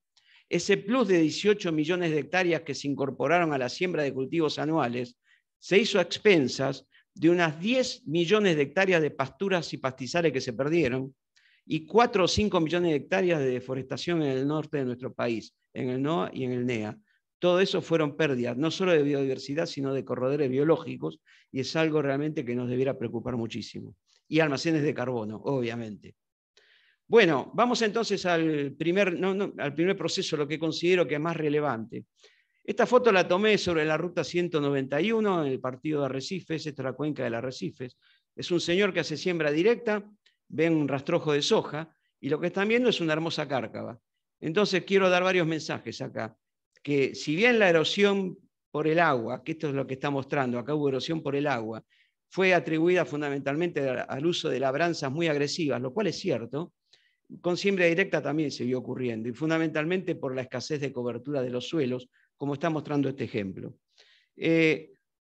Ese plus de 18 millones de hectáreas que se incorporaron a la siembra de cultivos anuales se hizo a expensas de unas 10 millones de hectáreas de pasturas y pastizales que se perdieron, y 4 o 5 millones de hectáreas de deforestación en el norte de nuestro país, en el NOA y en el NEA. Todo eso fueron pérdidas, no solo de biodiversidad, sino de corredores biológicos, y es algo realmente que nos debiera preocupar muchísimo. Y almacenes de carbono, obviamente. Bueno, vamos entonces al primer proceso, lo que considero que es más relevante. Esta foto la tomé sobre la ruta 191 en el partido de Arrecifes, esta es la cuenca del Arrecifes. Es un señor que hace siembra directa, ven un rastrojo de soja, y lo que están viendo es una hermosa cárcava. Entonces quiero dar varios mensajes acá. Que si bien la erosión por el agua, que esto es lo que está mostrando, acá hubo erosión por el agua, fue atribuida fundamentalmente al uso de labranzas muy agresivas, lo cual es cierto, con siembra directa también siguió ocurriendo, y fundamentalmente por la escasez de cobertura de los suelos, como está mostrando este ejemplo.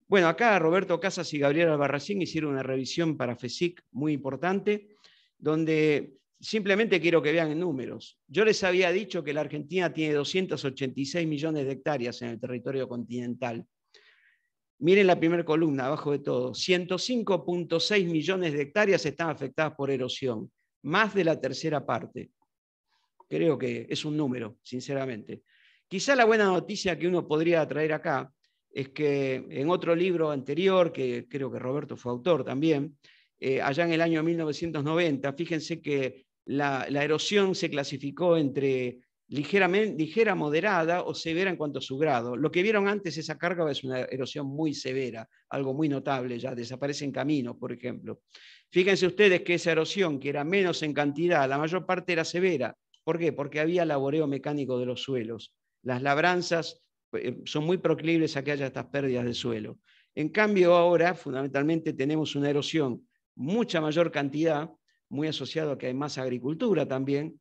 Bueno, acá Roberto Casas y Gabriel Albarracín hicieron una revisión para FESIC muy importante, donde simplemente quiero que vean en números. Yo les había dicho que la Argentina tiene 286 millones de hectáreas en el territorio continental. Miren la primera columna, abajo de todo. 105.6 millones de hectáreas están afectadas por erosión, más de la tercera parte. Creo que es un número, sinceramente. Quizá la buena noticia que uno podría traer acá es que en otro libro anterior, que creo que Roberto fue autor también, allá en el año 1990, fíjense que la erosión se clasificó entre ligera, moderada o severa en cuanto a su grado. Lo que vieron antes, esa cárcava, es una erosión muy severa, algo muy notable, ya desaparecen caminos, por ejemplo. Fíjense ustedes que esa erosión, que era menos en cantidad, la mayor parte era severa. ¿Por qué? Porque había laboreo mecánico de los suelos. Las labranzas son muy proclives a que haya estas pérdidas de suelo. En cambio, ahora, fundamentalmente, tenemos una erosión mucha mayor cantidad, muy asociado a que hay más agricultura también,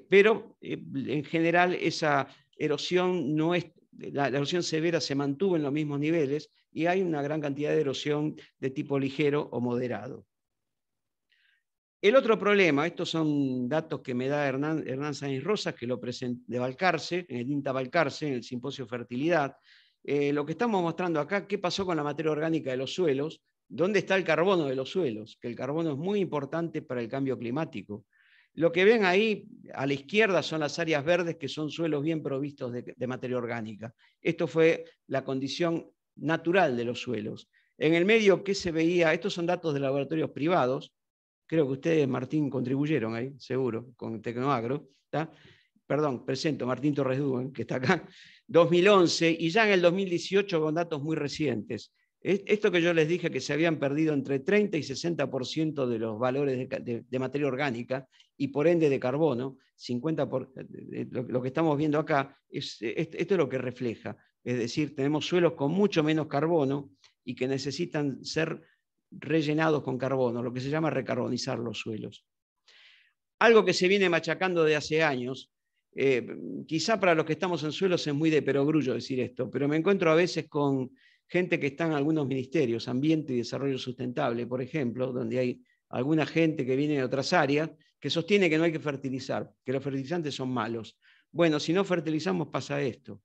pero en general esa erosión no es, la erosión severa se mantuvo en los mismos niveles y hay una gran cantidad de erosión de tipo ligero o moderado. El otro problema, estos son datos que me da Hernán Sáenz Rosas, que lo presentó de Balcarce, en el INTA Balcarce, en el Simposio Fertilidad. Lo que estamos mostrando acá, qué pasó con la materia orgánica de los suelos, dónde está el carbono de los suelos, que el carbono es muy importante para el cambio climático. Lo que ven ahí a la izquierda son las áreas verdes, que son suelos bien provistos de materia orgánica. Esto fue la condición natural de los suelos. En el medio, ¿qué se veía? Estos son datos de laboratorios privados. Creo que ustedes, Martín, contribuyeron ahí, seguro, con Tecnoagro. ¿Tá? Perdón, presento a Martín Torres Dúen, que está acá, 2011, y ya en el 2018 con datos muy recientes. Esto que yo les dije, que se habían perdido entre 30 y 60% de los valores de materia orgánica y por ende de carbono, 50%, lo que estamos viendo acá, esto es lo que refleja. Es decir, tenemos suelos con mucho menos carbono y que necesitan ser rellenados con carbono, lo que se llama recarbonizar los suelos. Algo que se viene machacando de hace años, quizá para los que estamos en suelos es muy de perogrullo decir esto, pero me encuentro a veces con gente que está en algunos ministerios, Ambiente y Desarrollo Sustentable, por ejemplo, donde hay alguna gente que viene de otras áreas, que sostiene que no hay que fertilizar, que los fertilizantes son malos. Bueno, si no fertilizamos pasa esto.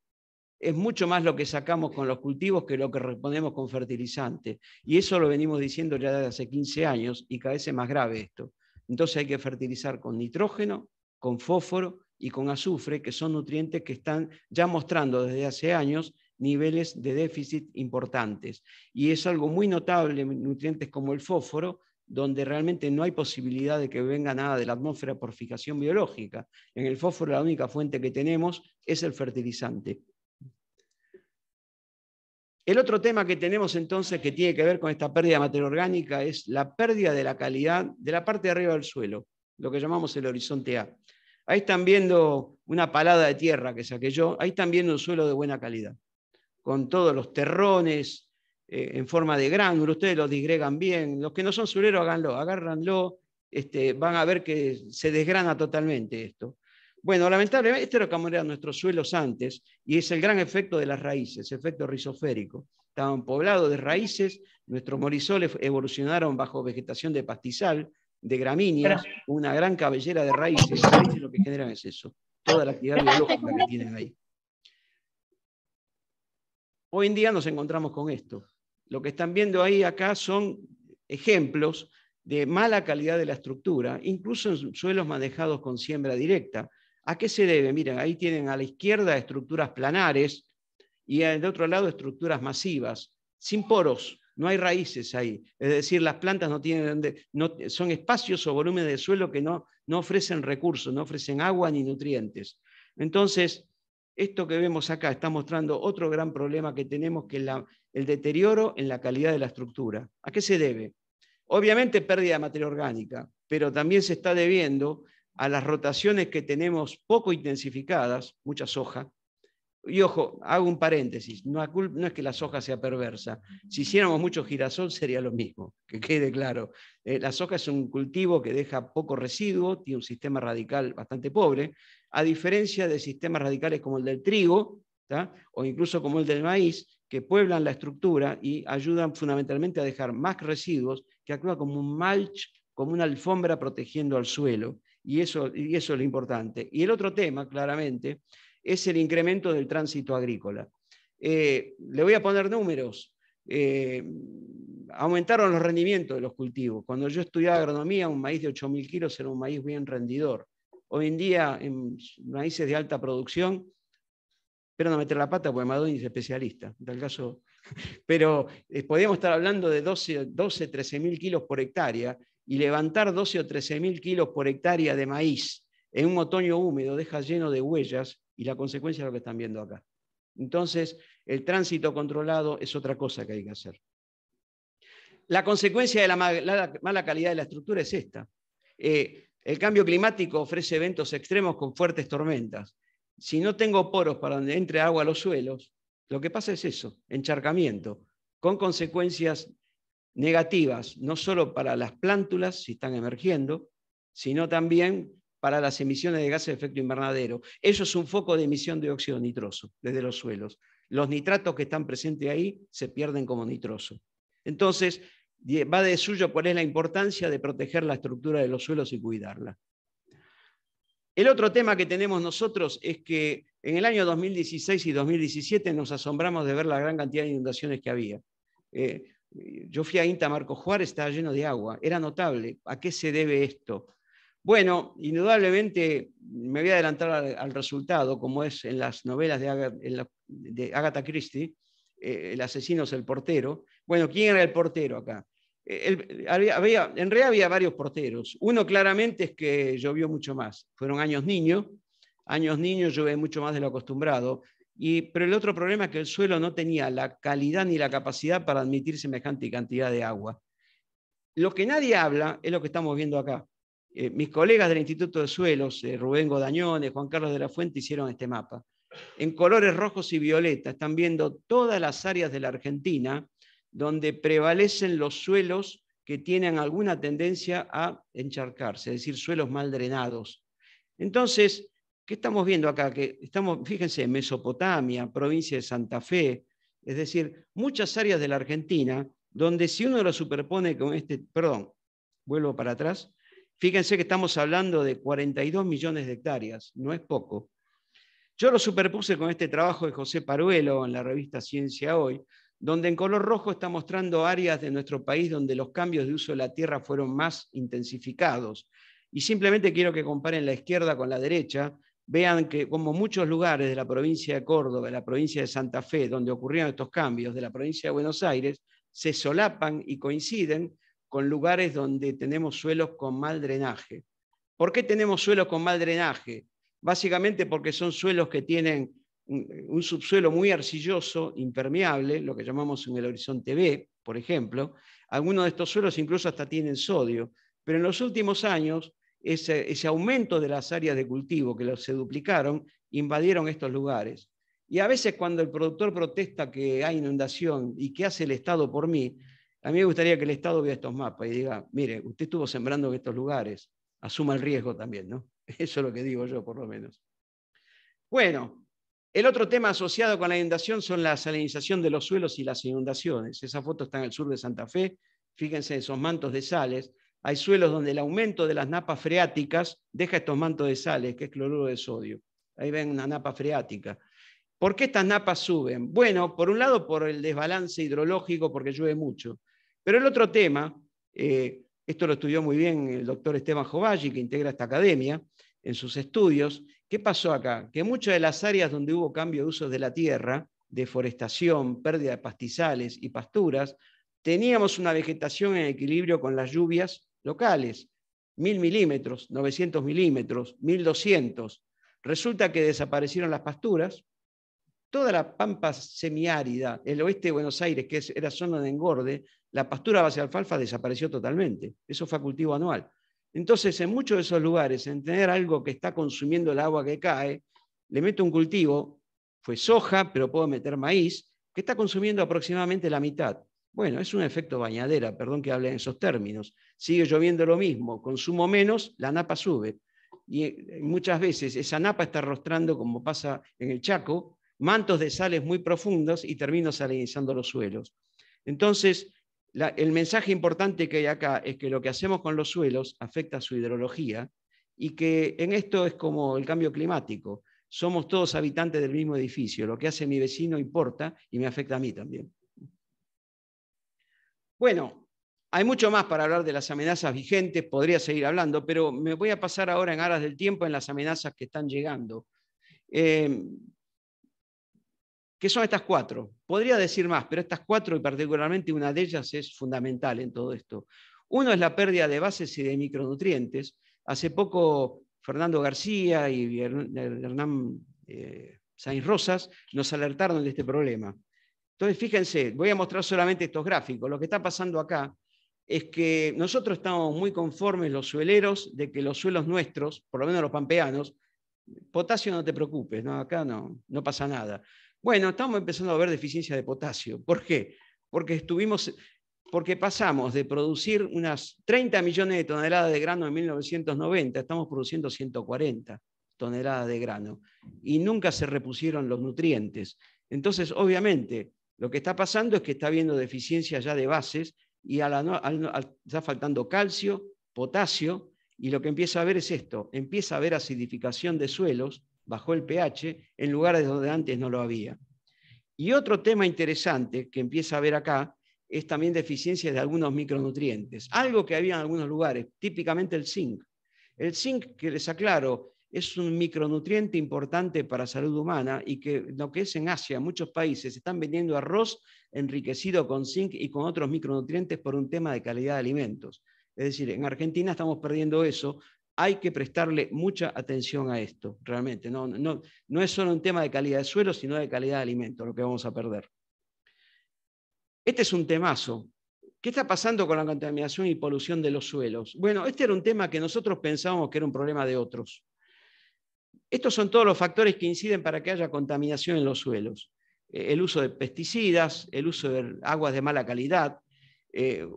Es mucho más lo que sacamos con los cultivos que lo que reponemos con fertilizante. Y eso lo venimos diciendo ya desde hace 15 años y cada vez es más grave esto. Entonces hay que fertilizar con nitrógeno, con fósforo y con azufre, que son nutrientes que están ya mostrando desde hace años niveles de déficit importantes. Y es algo muy notable, nutrientes como el fósforo, donde realmente no hay posibilidad de que venga nada de la atmósfera por fijación biológica. En el fósforo la única fuente que tenemos es el fertilizante. El otro tema que tenemos entonces que tiene que ver con esta pérdida de materia orgánica es la pérdida de la calidad de la parte de arriba del suelo, lo que llamamos el horizonte A. Ahí están viendo una palada de tierra que saqué yo, ahí están viendo un suelo de buena calidad, con todos los terrones en forma de gránulo, ustedes los disgregan bien, los que no son sueleros háganlo, agárranlo, van a ver que se desgrana totalmente esto. Bueno, lamentablemente, esto era como eran nuestros suelos antes, y es el gran efecto de las raíces, efecto rizoférico. Estaban poblados de raíces, nuestros morisoles evolucionaron bajo vegetación de pastizal, de gramíneas, una gran cabellera de raíces. Las raíces lo que generan es eso, toda la actividad biológica que tienen ahí. Hoy en día nos encontramos con esto. Lo que están viendo ahí acá son ejemplos de mala calidad de la estructura, incluso en suelos manejados con siembra directa. ¿A qué se debe? Miren, ahí tienen a la izquierda estructuras planares y al otro lado estructuras masivas, sin poros, no hay raíces ahí. Es decir, las plantas no tienen, son espacios o volúmenes de suelo que no ofrecen recursos, no ofrecen agua ni nutrientes. Entonces, esto que vemos acá está mostrando otro gran problema que tenemos, que es el deterioro en la calidad de la estructura. ¿A qué se debe? Obviamente pérdida de materia orgánica, pero también se está debiendo a las rotaciones que tenemos poco intensificadas, mucha soja. Y ojo, hago un paréntesis, no es que la soja sea perversa. Si hiciéramos mucho girasol sería lo mismo, que quede claro. La soja es un cultivo que deja poco residuo, tiene un sistema radical bastante pobre, a diferencia de sistemas radicales como el del trigo, ¿tá? O incluso como el del maíz, que pueblan la estructura y ayudan fundamentalmente a dejar más residuos, que actúa como un mulch, como una alfombra protegiendo al suelo. Y eso es lo importante. Y el otro tema, claramente, es el incremento del tránsito agrícola. Le voy a poner números. Aumentaron los rendimientos de los cultivos. Cuando yo estudiaba agronomía, un maíz de 8.000 kilos era un maíz bien rendidor. Hoy en día, en maíces de alta producción, espero no meter la pata porque Madoni es especialista, en tal caso, pero podríamos estar hablando de 13.000 kilos por hectárea, y levantar 12 o 13.000 kilos por hectárea de maíz en un otoño húmedo deja lleno de huellas, y la consecuencia es lo que están viendo acá. Entonces, el tránsito controlado es otra cosa que hay que hacer. La consecuencia de la mala calidad de la estructura es esta. El cambio climático ofrece eventos extremos con fuertes tormentas. Si no tengo poros para donde entre agua a los suelos, lo que pasa es eso, encharcamiento, con consecuencias negativas, no solo para las plántulas, si están emergiendo, sino también para las emisiones de gases de efecto invernadero. Eso es un foco de emisión de óxido nitroso desde los suelos. Los nitratos que están presentes ahí se pierden como nitroso. Entonces, va de suyo cuál es la importancia de proteger la estructura de los suelos y cuidarla. El otro tema que tenemos nosotros es que en el año 2016 y 2017 nos asombramos de ver la gran cantidad de inundaciones que había. Yo fui a INTA Marcos Juárez, estaba lleno de agua, era notable. ¿A qué se debe esto? Bueno, indudablemente me voy a adelantar al resultado, como es en las novelas de Agatha Christie, El asesino es el portero. Bueno, ¿quién era el portero acá? En realidad había varios porteros. Uno claramente es que llovió mucho más. Fueron años niños llueve mucho más de lo acostumbrado. Pero el otro problema es que el suelo no tenía la calidad ni la capacidad para admitir semejante cantidad de agua. Lo que nadie habla es lo que estamos viendo acá. Mis colegas del Instituto de Suelos, Rubén Godañone, Juan Carlos de la Fuente, hicieron este mapa. En colores rojos y violeta están viendo todas las áreas de la Argentina donde prevalecen los suelos que tienen alguna tendencia a encharcarse, es decir, suelos mal drenados. Entonces, ¿qué estamos viendo acá? Que fíjense, Mesopotamia, provincia de Santa Fe, es decir, muchas áreas de la Argentina donde si uno lo superpone con vuelvo para atrás, fíjense que estamos hablando de 42 millones de hectáreas, no es poco. Yo lo superpuse con este trabajo de José Paruelo en la revista Ciencia Hoy, donde en color rojo está mostrando áreas de nuestro país donde los cambios de uso de la tierra fueron más intensificados. Y simplemente quiero que comparen la izquierda con la derecha, vean que como muchos lugares de la provincia de Córdoba, de la provincia de Santa Fe, donde ocurrieron estos cambios, de la provincia de Buenos Aires, se solapan y coinciden con lugares donde tenemos suelos con mal drenaje. ¿Por qué tenemos suelos con mal drenaje? Básicamente porque son suelos que tienen un subsuelo muy arcilloso, impermeable, lo que llamamos en el horizonte B, por ejemplo. Algunos de estos suelos incluso hasta tienen sodio, pero en los últimos años ese aumento de las áreas de cultivo que se duplicaron, invadieron estos lugares. Y a veces cuando el productor protesta que hay inundación y que hace el Estado por mí, a mí me gustaría que el Estado vea estos mapas y diga, mire, usted estuvo sembrando en estos lugares, asuma el riesgo también, ¿no? Eso es lo que digo yo, por lo menos. Bueno, el otro tema asociado con la inundación son la salinización de los suelos y las inundaciones. Esa foto está en el sur de Santa Fe. Fíjense esos mantos de sales. Hay suelos donde el aumento de las napas freáticas deja estos mantos de sales, que es cloruro de sodio. Ahí ven una napa freática. ¿Por qué estas napas suben? Bueno, por un lado por el desbalance hidrológico, porque llueve mucho. Pero el otro tema, Esto lo estudió muy bien el doctor Esteban Jovalli, que integra esta academia en sus estudios. ¿Qué pasó acá? Que muchas de las áreas donde hubo cambio de usos de la tierra, deforestación, pérdida de pastizales y pasturas, teníamos una vegetación en equilibrio con las lluvias locales. 1000 milímetros, 900 milímetros, 1200. Resulta que desaparecieron las pasturas. Toda la pampa semiárida, el oeste de Buenos Aires, que era zona de engorde, la pastura base de alfalfa desapareció totalmente. Eso fue cultivo anual. Entonces, en muchos de esos lugares, en tener algo que está consumiendo el agua que cae, le meto un cultivo, fue soja, pero puedo meter maíz, que está consumiendo aproximadamente la mitad. Bueno, es un efecto bañadera, perdón que hable en esos términos. Sigue lloviendo lo mismo, consumo menos, la napa sube. Y muchas veces esa napa está arrastrando, como pasa en el Chaco, mantos de sales muy profundos y termino salinizando los suelos. Entonces, el mensaje importante que hay acá es que lo que hacemos con los suelos afecta a su hidrología y que en esto es como el cambio climático. Somos todos habitantes del mismo edificio. Lo que hace mi vecino importa y me afecta a mí también. Bueno, hay mucho más para hablar de las amenazas vigentes, podría seguir hablando, pero me voy a pasar ahora en aras del tiempo en las amenazas que están llegando. ¿Qué son estas 4? Podría decir más, pero estas 4 y particularmente una de ellas es fundamental en todo esto. Uno es la pérdida de bases y de micronutrientes. Hace poco Fernando García y Hernán Sainz Rosas nos alertaron de este problema. Entonces, fíjense, voy a mostrar solamente estos gráficos. Lo que está pasando acá es que nosotros estamos muy conformes, los sueleros, de que los suelos nuestros, por lo menos los pampeanos, potasio no te preocupes, ¿no? Acá no pasa nada. Bueno, estamos empezando a ver deficiencia de potasio. ¿Por qué? Porque pasamos de producir unas 30 millones de toneladas de grano en 1990, estamos produciendo 140 toneladas de grano, y nunca se repusieron los nutrientes. Entonces, obviamente, lo que está pasando es que está habiendo deficiencia ya de bases, y está faltando calcio, potasio, y lo que empieza a haber es esto, empieza a haber acidificación de suelos, bajó el pH en lugares donde antes no lo había. Y otro tema interesante que empieza a haber acá es también deficiencia de algunos micronutrientes, algo que había en algunos lugares, típicamente el zinc. El zinc, que les aclaro, es un micronutriente importante para la salud humana y que lo que es en Asia, muchos países están vendiendo arroz enriquecido con zinc y con otros micronutrientes por un tema de calidad de alimentos. Es decir, en Argentina estamos perdiendo eso. Hay que prestarle mucha atención a esto, realmente. No es solo un tema de calidad de suelo, sino de calidad de alimento, lo que vamos a perder. Este es un temazo. ¿Qué está pasando con la contaminación y polución de los suelos? Bueno, este era un tema que nosotros pensábamos que era un problema de otros. Estos son todos los factores que inciden para que haya contaminación en los suelos. El uso de pesticidas, el uso de aguas de mala calidad,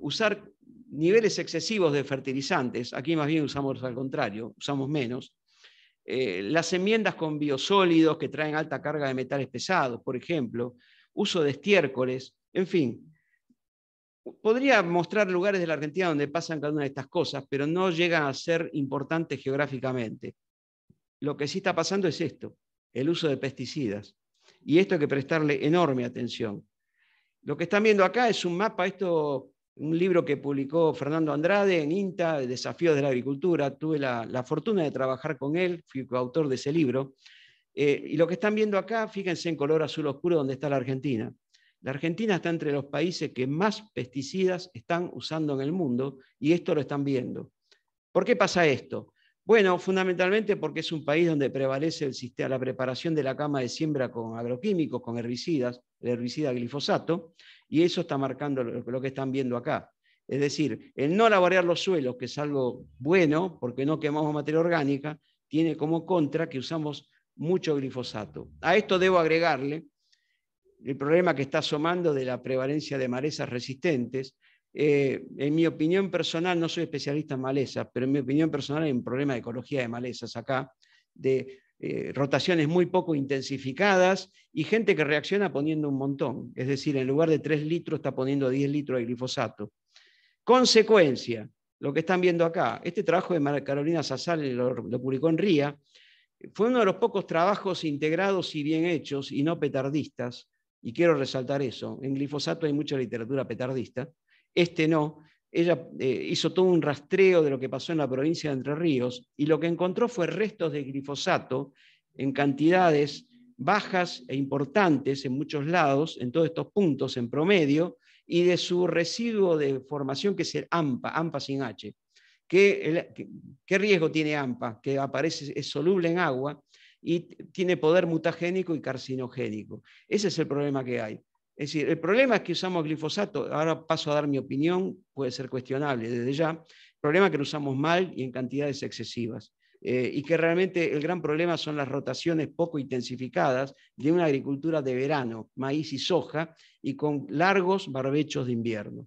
usar niveles excesivos de fertilizantes, aquí más bien usamos al contrario, usamos menos. Las enmiendas con biosólidos que traen alta carga de metales pesados, por ejemplo, uso de estiércoles, en fin. Podría mostrar lugares de la Argentina donde pasan cada una de estas cosas, pero no llegan a ser importantes geográficamente. Lo que sí está pasando es esto, el uso de pesticidas. Y esto hay que prestarle enorme atención. Lo que están viendo acá es un mapa, un libro que publicó Fernando Andrade en INTA, Desafíos de la Agricultura. Tuve la fortuna de trabajar con él, fui coautor de ese libro. Y lo que están viendo acá, fíjense en color azul oscuro donde está la Argentina. La Argentina está entre los países que más pesticidas están usando en el mundo, y esto lo están viendo. ¿Por qué pasa esto? Bueno, fundamentalmente porque es un país donde prevalece la preparación de la cama de siembra con agroquímicos, con herbicidas, el herbicida glifosato, y eso está marcando lo que están viendo acá. Es decir, el no laborear los suelos, que es algo bueno, porque no quemamos materia orgánica, tiene como contra que usamos mucho glifosato. A esto debo agregarle el problema que está asomando de la prevalencia de malezas resistentes. En mi opinión personal, no soy especialista en malezas, pero en mi opinión personal hay un problema de ecología de malezas acá, de rotaciones muy poco intensificadas y gente que reacciona poniendo un montón. Es decir, en lugar de 3 litros está poniendo 10 litros de glifosato. Consecuencia, lo que están viendo acá, este trabajo de María Carolina Sassal lo publicó en RIA, fue uno de los pocos trabajos integrados y bien hechos y no petardistas, y quiero resaltar eso. En glifosato hay mucha literatura petardista, este no, ella hizo todo un rastreo de lo que pasó en la provincia de Entre Ríos y lo que encontró fue restos de glifosato en cantidades bajas e importantes en muchos lados, en todos estos puntos en promedio, y de su residuo de formación que es el AMPA sin H. ¿Qué riesgo tiene AMPA? Que aparece, es soluble en agua y tiene poder mutagénico y carcinogénico. Ese es el problema que hay. Es decir, el problema es que usamos glifosato, ahora paso a dar mi opinión, puede ser cuestionable desde ya, el problema es que lo usamos mal y en cantidades excesivas. Y que realmente el gran problema son las rotaciones poco intensificadas de una agricultura de verano, maíz y soja, y con largos barbechos de invierno.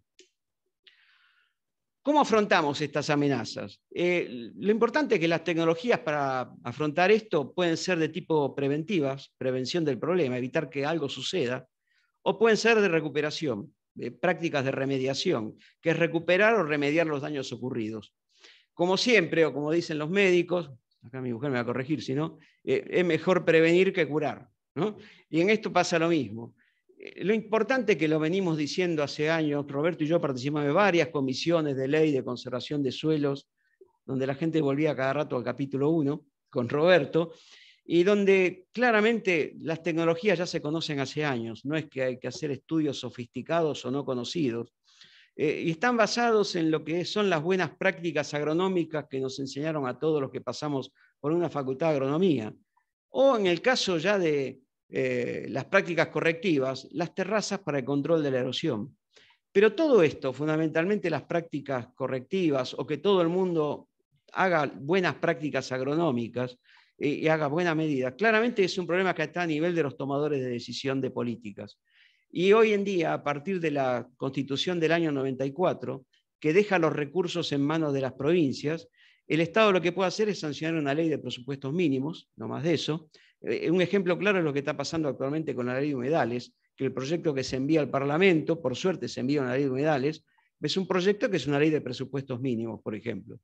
¿Cómo afrontamos estas amenazas? Lo importante es que las tecnologías para afrontar esto pueden ser de tipo preventivas, prevención del problema, evitar que algo suceda, o pueden ser de recuperación, de prácticas de remediación, que es recuperar o remediar los daños ocurridos. Como siempre, o como dicen los médicos, acá mi mujer me va a corregir si no, es mejor prevenir que curar, ¿no? Y en esto pasa lo mismo. Lo importante que lo venimos diciendo hace años, Roberto y yo participamos de varias comisiones de ley de conservación de suelos, donde la gente volvía cada rato al capítulo 1 con Roberto, y donde claramente las tecnologías ya se conocen hace años, no es que hay que hacer estudios sofisticados o no conocidos, y están basados en lo que son las buenas prácticas agronómicas que nos enseñaron a todos los que pasamos por una facultad de agronomía, o en el caso ya de las prácticas correctivas, las terrazas para el control de la erosión. Pero todo esto, fundamentalmente las prácticas correctivas, o que todo el mundo haga buenas prácticas agronómicas y haga buena medida, claramente es un problema que está a nivel de los tomadores de decisión de políticas. Y hoy en día, a partir de la Constitución del año 94, que deja los recursos en manos de las provincias, el Estado lo que puede hacer es sancionar una ley de presupuestos mínimos, no más de eso. Un ejemplo claro es lo que está pasando actualmente con la ley de humedales, que el proyecto que se envía al Parlamento, por suerte se envía una ley de humedales, es un proyecto que es una ley de presupuestos mínimos, por ejemplo.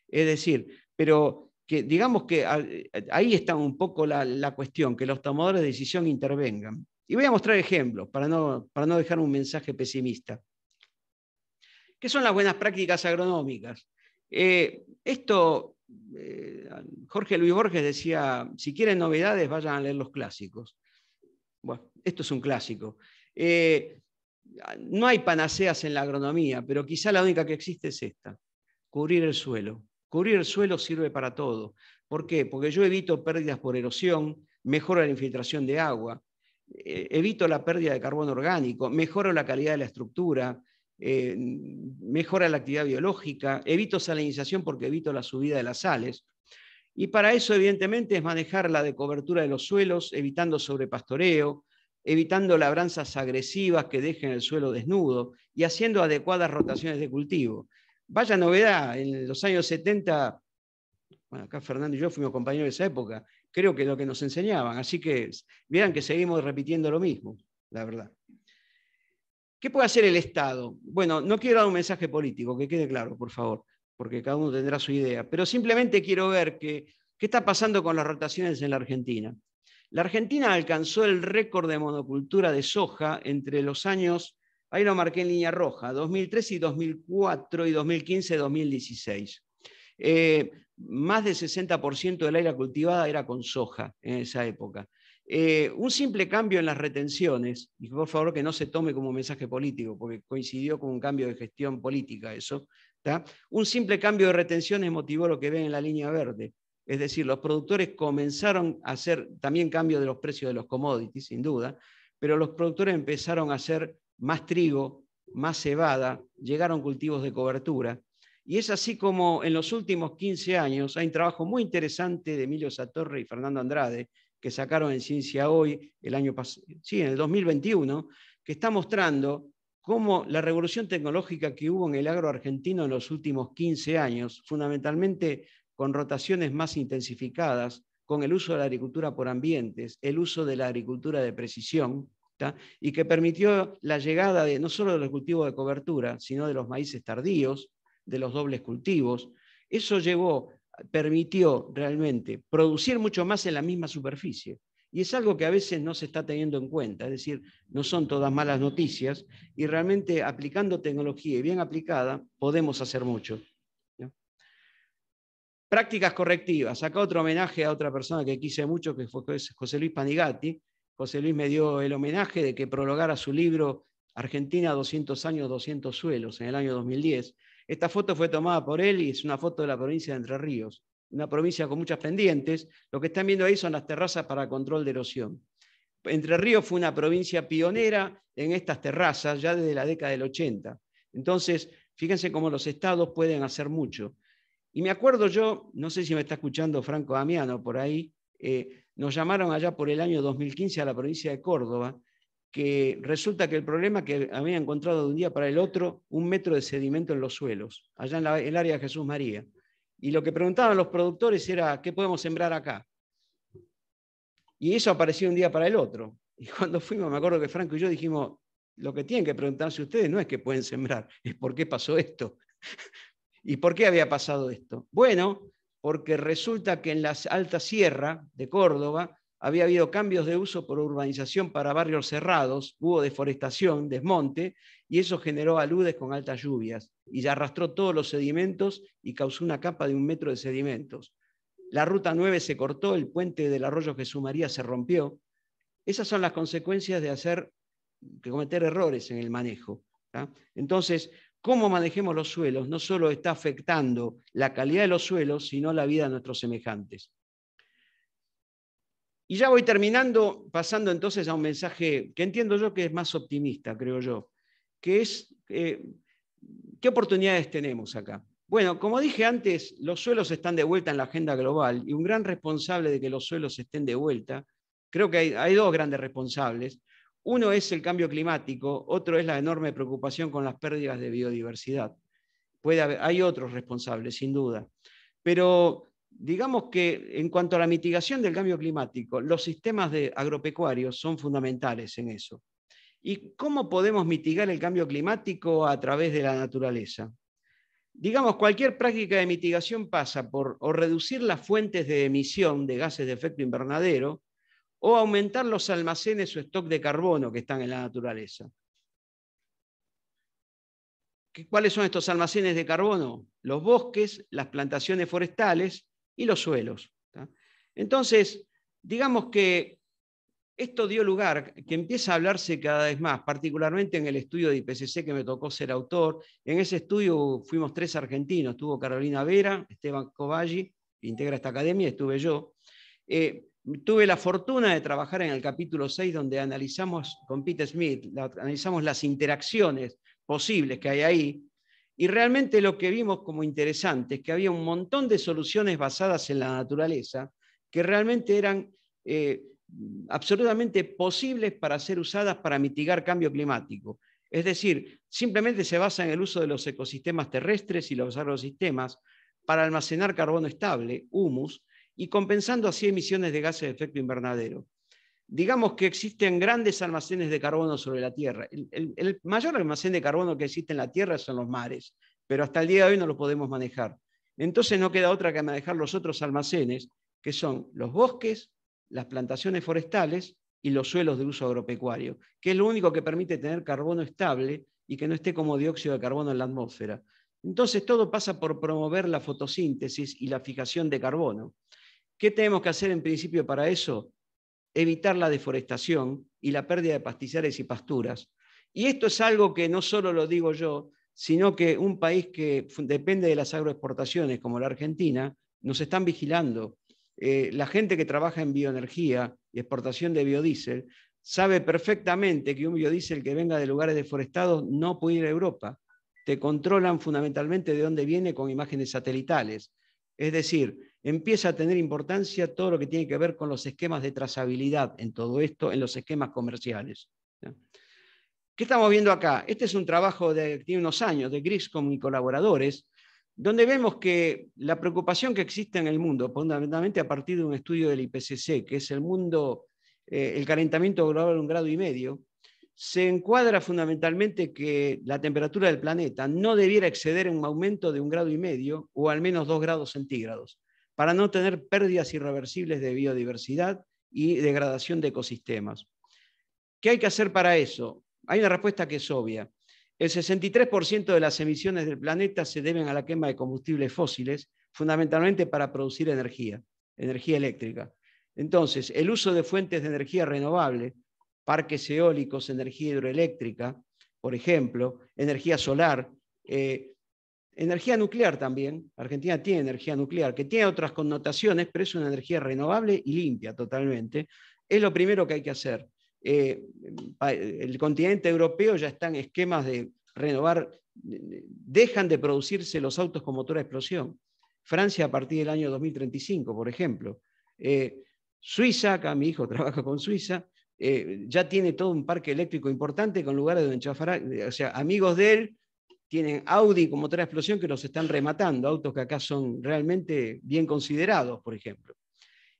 Es decir, pero que digamos que ahí está un poco la cuestión, que los tomadores de decisión intervengan. Y voy a mostrar ejemplos para no dejar un mensaje pesimista. ¿Qué son las buenas prácticas agronómicas? Jorge Luis Borges decía, si quieren novedades, vayan a leer los clásicos. Bueno, esto es un clásico. No hay panaceas en la agronomía, pero quizá la única que existe es esta, cubrir el suelo. Cubrir el suelo sirve para todo. ¿Por qué? Porque yo evito pérdidas por erosión, mejoro la infiltración de agua, evito la pérdida de carbono orgánico, mejoro la calidad de la estructura, mejora la actividad biológica, evito salinización porque evito la subida de las sales. Y para eso, evidentemente, es manejar la decobertura de los suelos, evitando sobrepastoreo, evitando labranzas agresivas que dejen el suelo desnudo y haciendo adecuadas rotaciones de cultivo. Vaya novedad, en los años 70, bueno, acá Fernando y yo fuimos compañeros de esa época, creo que lo que nos enseñaban, así que vean que seguimos repitiendo lo mismo, la verdad. ¿Qué puede hacer el Estado? Bueno, no quiero dar un mensaje político, que quede claro, por favor, porque cada uno tendrá su idea, pero simplemente quiero ver qué está pasando con las rotaciones en la Argentina. La Argentina alcanzó el récord de monocultura de soja entre los años, ahí lo marqué en línea roja, 2003 y 2004 y 2015-2016. Más del 60% del área cultivada era con soja en esa época. Un simple cambio en las retenciones, y por favor que no se tome como mensaje político, porque coincidió con un cambio de gestión política eso, ¿tá? Un simple cambio de retenciones motivó lo que ven en la línea verde. Es decir, los productores comenzaron a hacer también cambio de los precios de los commodities, sin duda, pero los productores empezaron a hacer más trigo, más cebada, llegaron cultivos de cobertura. Y es así como en los últimos 15 años hay un trabajo muy interesante de Emilio Satorre y Fernando Andrade, que sacaron en Ciencia Hoy el año pasado, sí, en el 2021, que está mostrando cómo la revolución tecnológica que hubo en el agro argentino en los últimos 15 años, fundamentalmente con rotaciones más intensificadas, con el uso de la agricultura por ambientes, el uso de la agricultura de precisión, ¿tá? Y que permitió la llegada de no solo de los cultivos de cobertura, sino de los maíces tardíos, de los dobles cultivos. Eso permitió realmente producir mucho más en la misma superficie Y es algo que a veces no se está teniendo en cuenta, es decir, no son todas malas noticias y realmente aplicando tecnología y bien aplicada podemos hacer mucho. ¿No? Prácticas correctivas. Acá otro homenaje a otra persona que quise mucho, que fue José Luis Panigatti. José Luis me dio el homenaje de que prologara su libro Argentina 200 años, 200 suelos, en el año 2010. Esta foto fue tomada por él y es una foto de la provincia de Entre Ríos, una provincia con muchas pendientes. Lo que están viendo ahí son las terrazas para control de erosión. Entre Ríos fue una provincia pionera en estas terrazas ya desde la década del 80. Entonces, fíjense cómo los estados pueden hacer mucho. Y me acuerdo yo, no sé si me está escuchando Franco Damiano por ahí, nos llamaron allá por el año 2015 a la provincia de Córdoba, que resulta que el problema que había encontrado de un día para el otro 1 metro de sedimento en los suelos, allá en el área de Jesús María. Y lo que preguntaban los productores era, ¿qué podemos sembrar acá? Y eso apareció un día para el otro. Y cuando fuimos, me acuerdo que Franco y yo dijimos, lo que tienen que preguntarse ustedes no es qué pueden sembrar, es por qué pasó esto. ¿Y por qué había pasado esto? Bueno, porque resulta que en la alta sierra de Córdoba había habido cambios de uso por urbanización para barrios cerrados, hubo deforestación, desmonte, y eso generó aludes con altas lluvias, y ya arrastró todos los sedimentos y causó una capa de 1 metro de sedimentos. La ruta 9 se cortó, el puente del arroyo Jesús María se rompió. Esas son las consecuencias de cometer errores en el manejo. ¿tá? Entonces, cómo manejemos los suelos no solo está afectando la calidad de los suelos, sino la vida de nuestros semejantes. Y ya voy terminando, pasando entonces a un mensaje que entiendo yo que es más optimista, creo yo, que es, ¿qué oportunidades tenemos acá? Bueno, como dije antes, los suelos están de vuelta en la agenda global y un gran responsable de que los suelos estén de vuelta, creo que hay 2 grandes responsables. Uno es el cambio climático, otro es la enorme preocupación con las pérdidas de biodiversidad. Hay otros responsables, sin duda. Pero digamos que en cuanto a la mitigación del cambio climático, los sistemas agropecuarios son fundamentales en eso. ¿Y cómo podemos mitigar el cambio climático a través de la naturaleza? Digamos, cualquier práctica de mitigación pasa por o reducir las fuentes de emisión de gases de efecto invernadero o aumentar los almacenes o stock de carbono que están en la naturaleza. ¿Cuáles son estos almacenes de carbono? Los bosques, las plantaciones forestales y los suelos. ¿tá? Entonces, digamos que esto dio lugar, que empieza a hablarse cada vez más, particularmente en el estudio de IPCC que me tocó ser autor. En ese estudio fuimos 3 argentinos, estuvo Carolina Vera, Esteban Covalli, que integra esta academia, estuve yo. Tuve la fortuna de trabajar en el capítulo 6, donde analizamos con Peter Smith, analizamos las interacciones posibles que hay ahí, y realmente lo que vimos como interesante es que había un montón de soluciones basadas en la naturaleza que realmente eran absolutamente posibles para ser usadas para mitigar cambio climático. Es decir, simplemente se basa en el uso de los ecosistemas terrestres y los agrosistemas para almacenar carbono estable, humus, y compensando así emisiones de gases de efecto invernadero. Digamos que existen grandes almacenes de carbono sobre la Tierra. El mayor almacén de carbono que existe en la Tierra son los mares, pero hasta el día de hoy no lo podemos manejar. Entonces no queda otra que manejar los otros almacenes, que son los bosques, las plantaciones forestales y los suelos de uso agropecuario, que es lo único que permite tener carbono estable y que no esté como dióxido de carbono en la atmósfera. Entonces todo pasa por promover la fotosíntesis y la fijación de carbono. ¿Qué tenemos que hacer en principio para eso? Evitar la deforestación y la pérdida de pastizales y pasturas. Y esto es algo que no solo lo digo yo, sino que un país que depende de las agroexportaciones, como la Argentina, nos están vigilando. La gente que trabaja en bioenergía y exportación de biodiesel sabe perfectamente que un biodiesel que venga de lugares deforestados no puede ir a Europa. Te controlan fundamentalmente de dónde viene con imágenes satelitales. Es decir, empieza a tener importancia todo lo que tiene que ver con los esquemas de trazabilidad en todo esto, en los esquemas comerciales. ¿Qué estamos viendo acá? Este es un trabajo que tiene unos años de Griscom y colaboradores, donde vemos que la preocupación que existe en el mundo, fundamentalmente a partir de un estudio del IPCC, que es el calentamiento global 1,5 grados, se encuadra fundamentalmente que la temperatura del planeta no debiera exceder un aumento de 1,5 grados o al menos 2 grados centígrados, para no tener pérdidas irreversibles de biodiversidad y degradación de ecosistemas. ¿Qué hay que hacer para eso? Hay una respuesta que es obvia. El 63% de las emisiones del planeta se deben a la quema de combustibles fósiles, fundamentalmente para producir energía eléctrica. Entonces, el uso de fuentes de energía renovable, parques eólicos, energía hidroeléctrica, por ejemplo, energía solar, energía nuclear también. Argentina tiene energía nuclear, que tiene otras connotaciones, pero es una energía renovable y limpia totalmente. Es lo primero que hay que hacer. El continente europeo ya está en esquemas de renovar, dejan de producirse los autos con motor a explosión. Francia a partir del año 2035, por ejemplo. Suiza, acá mi hijo trabaja con Suiza, ya tiene todo un parque eléctrico importante con lugares donde enchufar, o sea, amigos de él tienen Audi con motor a explosión que los están rematando, autos que acá son realmente bien considerados, por ejemplo.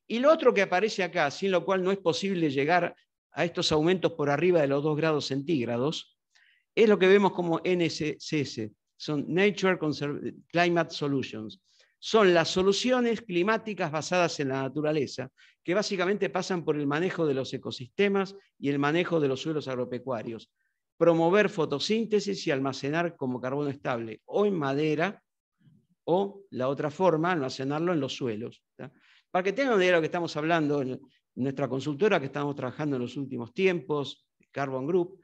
Y lo otro que aparece acá, sin lo cual no es posible llegar a estos aumentos por arriba de los 2 grados centígrados, es lo que vemos como NCS, son Nature Climate Solutions. Son las soluciones climáticas basadas en la naturaleza, que básicamente pasan por el manejo de los ecosistemas y el manejo de los suelos agropecuarios. Promover fotosíntesis y almacenar como carbono estable, o en madera, o la otra forma, almacenarlo en los suelos. ¿tá? Para que tengan una idea de lo que estamos hablando, en nuestra consultora que estamos trabajando en los últimos tiempos, Carbon Group,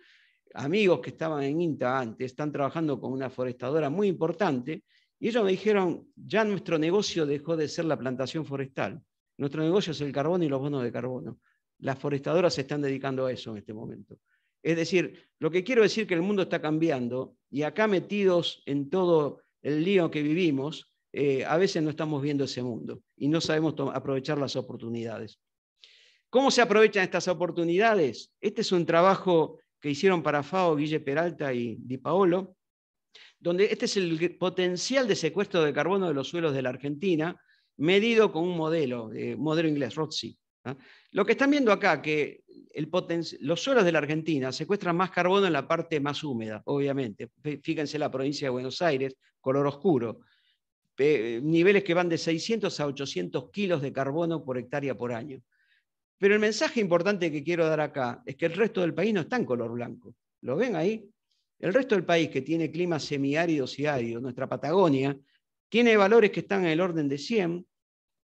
amigos que estaban en INTA antes, están trabajando con una forestadora muy importante, y ellos me dijeron, ya nuestro negocio dejó de ser la plantación forestal, nuestro negocio es el carbono y los bonos de carbono. Las forestadoras se están dedicando a eso en este momento. Es decir, lo que quiero decir es que el mundo está cambiando, y acá metidos en todo el lío que vivimos, a veces no estamos viendo ese mundo, y no sabemos aprovechar las oportunidades. ¿Cómo se aprovechan estas oportunidades? Este es un trabajo que hicieron para FAO Guille Peralta y Di Paolo, donde este es el potencial de secuestro de carbono de los suelos de la Argentina, medido con un modelo inglés, ROTSI. ¿Ah? Lo que están viendo acá, que los suelos de la Argentina secuestran más carbono en la parte más húmeda, obviamente. Fíjense la provincia de Buenos Aires, color oscuro. Niveles que van de 600 a 800 kilos de carbono por hectárea por año. Pero el mensaje importante que quiero dar acá es que el resto del país no está en color blanco. ¿Lo ven ahí? El resto del país, que tiene climas semiáridos y áridos, nuestra Patagonia, tiene valores que están en el orden de 100, en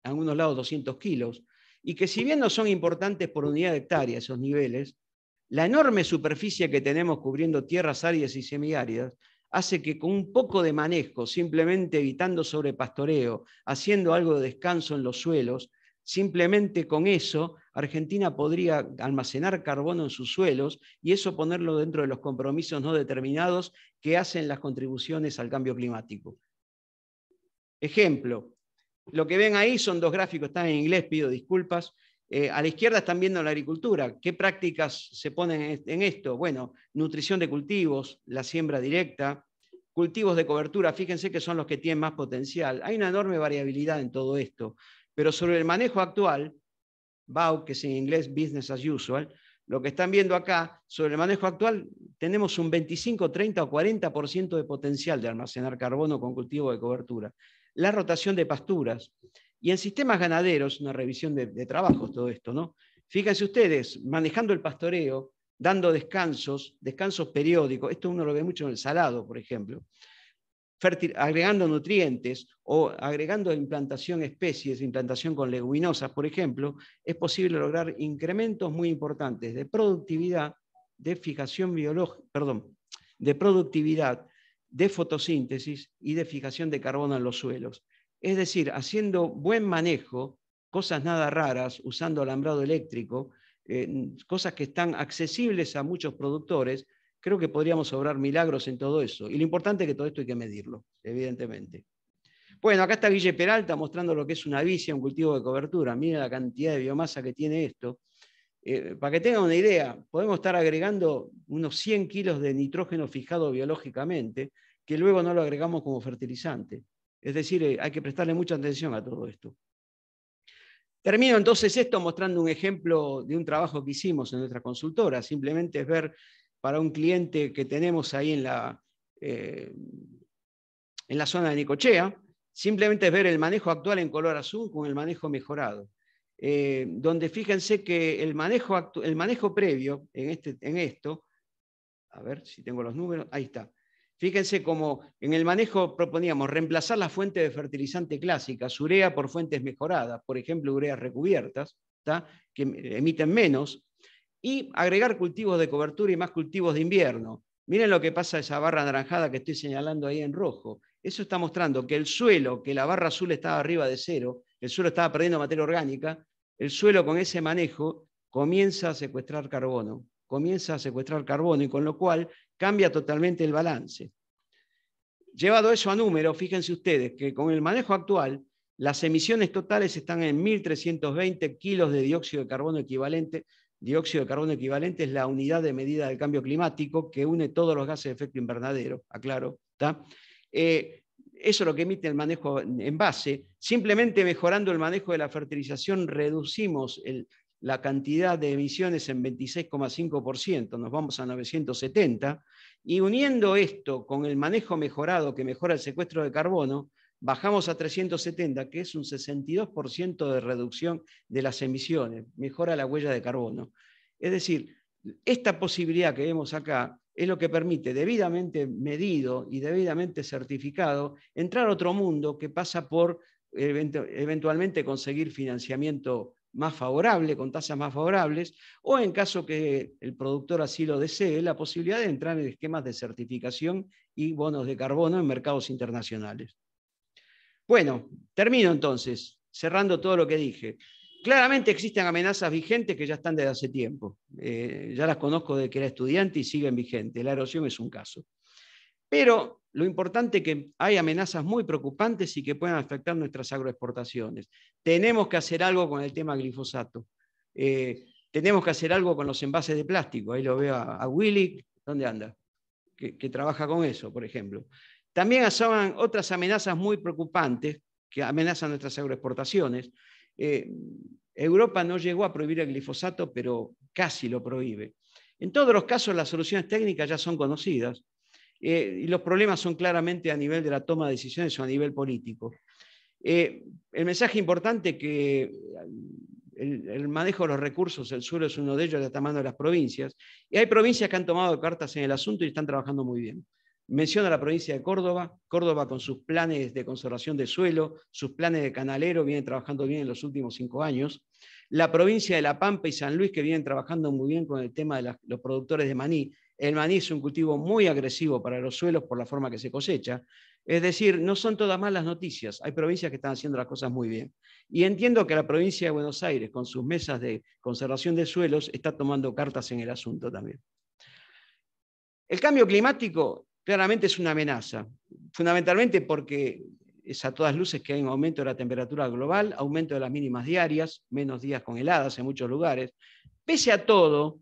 algunos lados 200 kilos, y que si bien no son importantes por unidad de hectárea esos niveles, la enorme superficie que tenemos cubriendo tierras áridas y semiáridas hace que con un poco de manejo, simplemente evitando sobrepastoreo, haciendo algo de descanso en los suelos, simplemente con eso, Argentina podría almacenar carbono en sus suelos y eso ponerlo dentro de los compromisos no determinados que hacen las contribuciones al cambio climático. Ejemplo, lo que ven ahí son 2 gráficos, están en inglés, pido disculpas. A la izquierda están viendo la agricultura. ¿Qué prácticas se ponen en esto? Bueno, nutrición de cultivos, la siembra directa, cultivos de cobertura, fíjense que son los que tienen más potencial. Hay una enorme variabilidad en todo esto. Pero sobre el manejo actual, BAU, que es en inglés Business as Usual, lo que están viendo acá, sobre el manejo actual, tenemos un 25, 30 o 40% de potencial de almacenar carbono con cultivo de cobertura. La rotación de pasturas. Y en sistemas ganaderos, una revisión de trabajos, todo esto, ¿no? Fíjense ustedes, manejando el pastoreo, dando descansos periódicos, esto uno lo ve mucho en el salado, por ejemplo, agregando nutrientes o agregando implantación especies, implantación con leguminosas, por ejemplo, es posible lograr incrementos muy importantes de productividad, de fijación biológica, de productividad, de fotosíntesis y de fijación de carbono en los suelos. Es decir, haciendo buen manejo, cosas nada raras, usando alambrado eléctrico, cosas que están accesibles a muchos productores, creo que podríamos obrar milagros en todo eso. Y lo importante es que todo esto hay que medirlo, evidentemente. Bueno, acá está Guille Peralta mostrando lo que es una vicia, un cultivo de cobertura. Miren la cantidad de biomasa que tiene esto. Para que tengan una idea, podemos estar agregando unos 100 kilos de nitrógeno fijado biológicamente, que luego no lo agregamos como fertilizante. Es decir, hay que prestarle mucha atención a todo esto. Termino entonces esto mostrando un ejemplo de un trabajo que hicimos en nuestra consultora. Simplemente es ver para un cliente que tenemos ahí en la zona de Necochea, simplemente es ver el manejo actual en color azul con el manejo mejorado. donde fíjense que el manejo previo en esto, a ver si tengo los números, ahí está. Fíjense cómo en el manejo proponíamos reemplazar las fuentes de fertilizante clásicas, urea, por fuentes mejoradas, por ejemplo, ureas recubiertas, que emiten menos, y agregar cultivos de cobertura y más cultivos de invierno. Miren lo que pasa esa barra anaranjada que estoy señalando ahí en rojo. Eso está mostrando que el suelo, que la barra azul estaba arriba de cero, el suelo estaba perdiendo materia orgánica, el suelo con ese manejo comienza a secuestrar carbono. Y con lo cual cambia totalmente el balance. Llevado eso a número, fíjense ustedes que con el manejo actual, las emisiones totales están en 1.320 kilos de dióxido de carbono equivalente. Dióxido de carbono equivalente es la unidad de medida del cambio climático que une todos los gases de efecto invernadero, aclaro. Eso es lo que emite el manejo en base. Simplemente mejorando el manejo de la fertilización reducimos la cantidad de emisiones en 26,5%, nos vamos a 970, y uniendo esto con el manejo mejorado que mejora el secuestro de carbono, bajamos a 370, que es un 62% de reducción de las emisiones, mejora la huella de carbono. Es decir, esta posibilidad que vemos acá es lo que permite, debidamente medido y debidamente certificado, entrar a otro mundo que pasa por eventualmente conseguir financiamiento más favorable, con tasas más favorables, o en caso que el productor así lo desee, la posibilidad de entrar en esquemas de certificación y bonos de carbono en mercados internacionales. Bueno, termino entonces, cerrando todo lo que dije. Claramente existen amenazas vigentes que ya están desde hace tiempo. Ya las conozco desde que era estudiante y siguen vigentes. La erosión es un caso. Pero lo importante es que hay amenazas muy preocupantes y que pueden afectar nuestras agroexportaciones. Tenemos que hacer algo con el tema glifosato. Tenemos que hacer algo con los envases de plástico. Ahí lo veo a Willy, ¿dónde anda? Que trabaja con eso, por ejemplo. También asoman otras amenazas muy preocupantes que amenazan nuestras agroexportaciones. Europa no llegó a prohibir el glifosato, pero casi lo prohíbe. En todos los casos, las soluciones técnicas ya son conocidas y los problemas son claramente a nivel de la toma de decisiones o a nivel político. El mensaje importante es que el manejo de los recursos, el suelo es uno de ellos, está a mano de las provincias, y hay provincias que han tomado cartas en el asunto y están trabajando muy bien. Menciono la provincia de Córdoba. Córdoba con sus planes de conservación de suelo, sus planes de canalero, viene trabajando bien en los últimos 5 años. La provincia de La Pampa y San Luis, que vienen trabajando muy bien con el tema de los productores de maní. El maní es un cultivo muy agresivo para los suelos por la forma que se cosecha. Es decir, no son todas malas noticias. Hay provincias que están haciendo las cosas muy bien. Y entiendo que la provincia de Buenos Aires, con sus mesas de conservación de suelos, está tomando cartas en el asunto también. El cambio climático claramente es una amenaza, fundamentalmente porque es a todas luces que hay un aumento de la temperatura global, aumento de las mínimas diarias, menos días con heladas en muchos lugares. Pese a todo,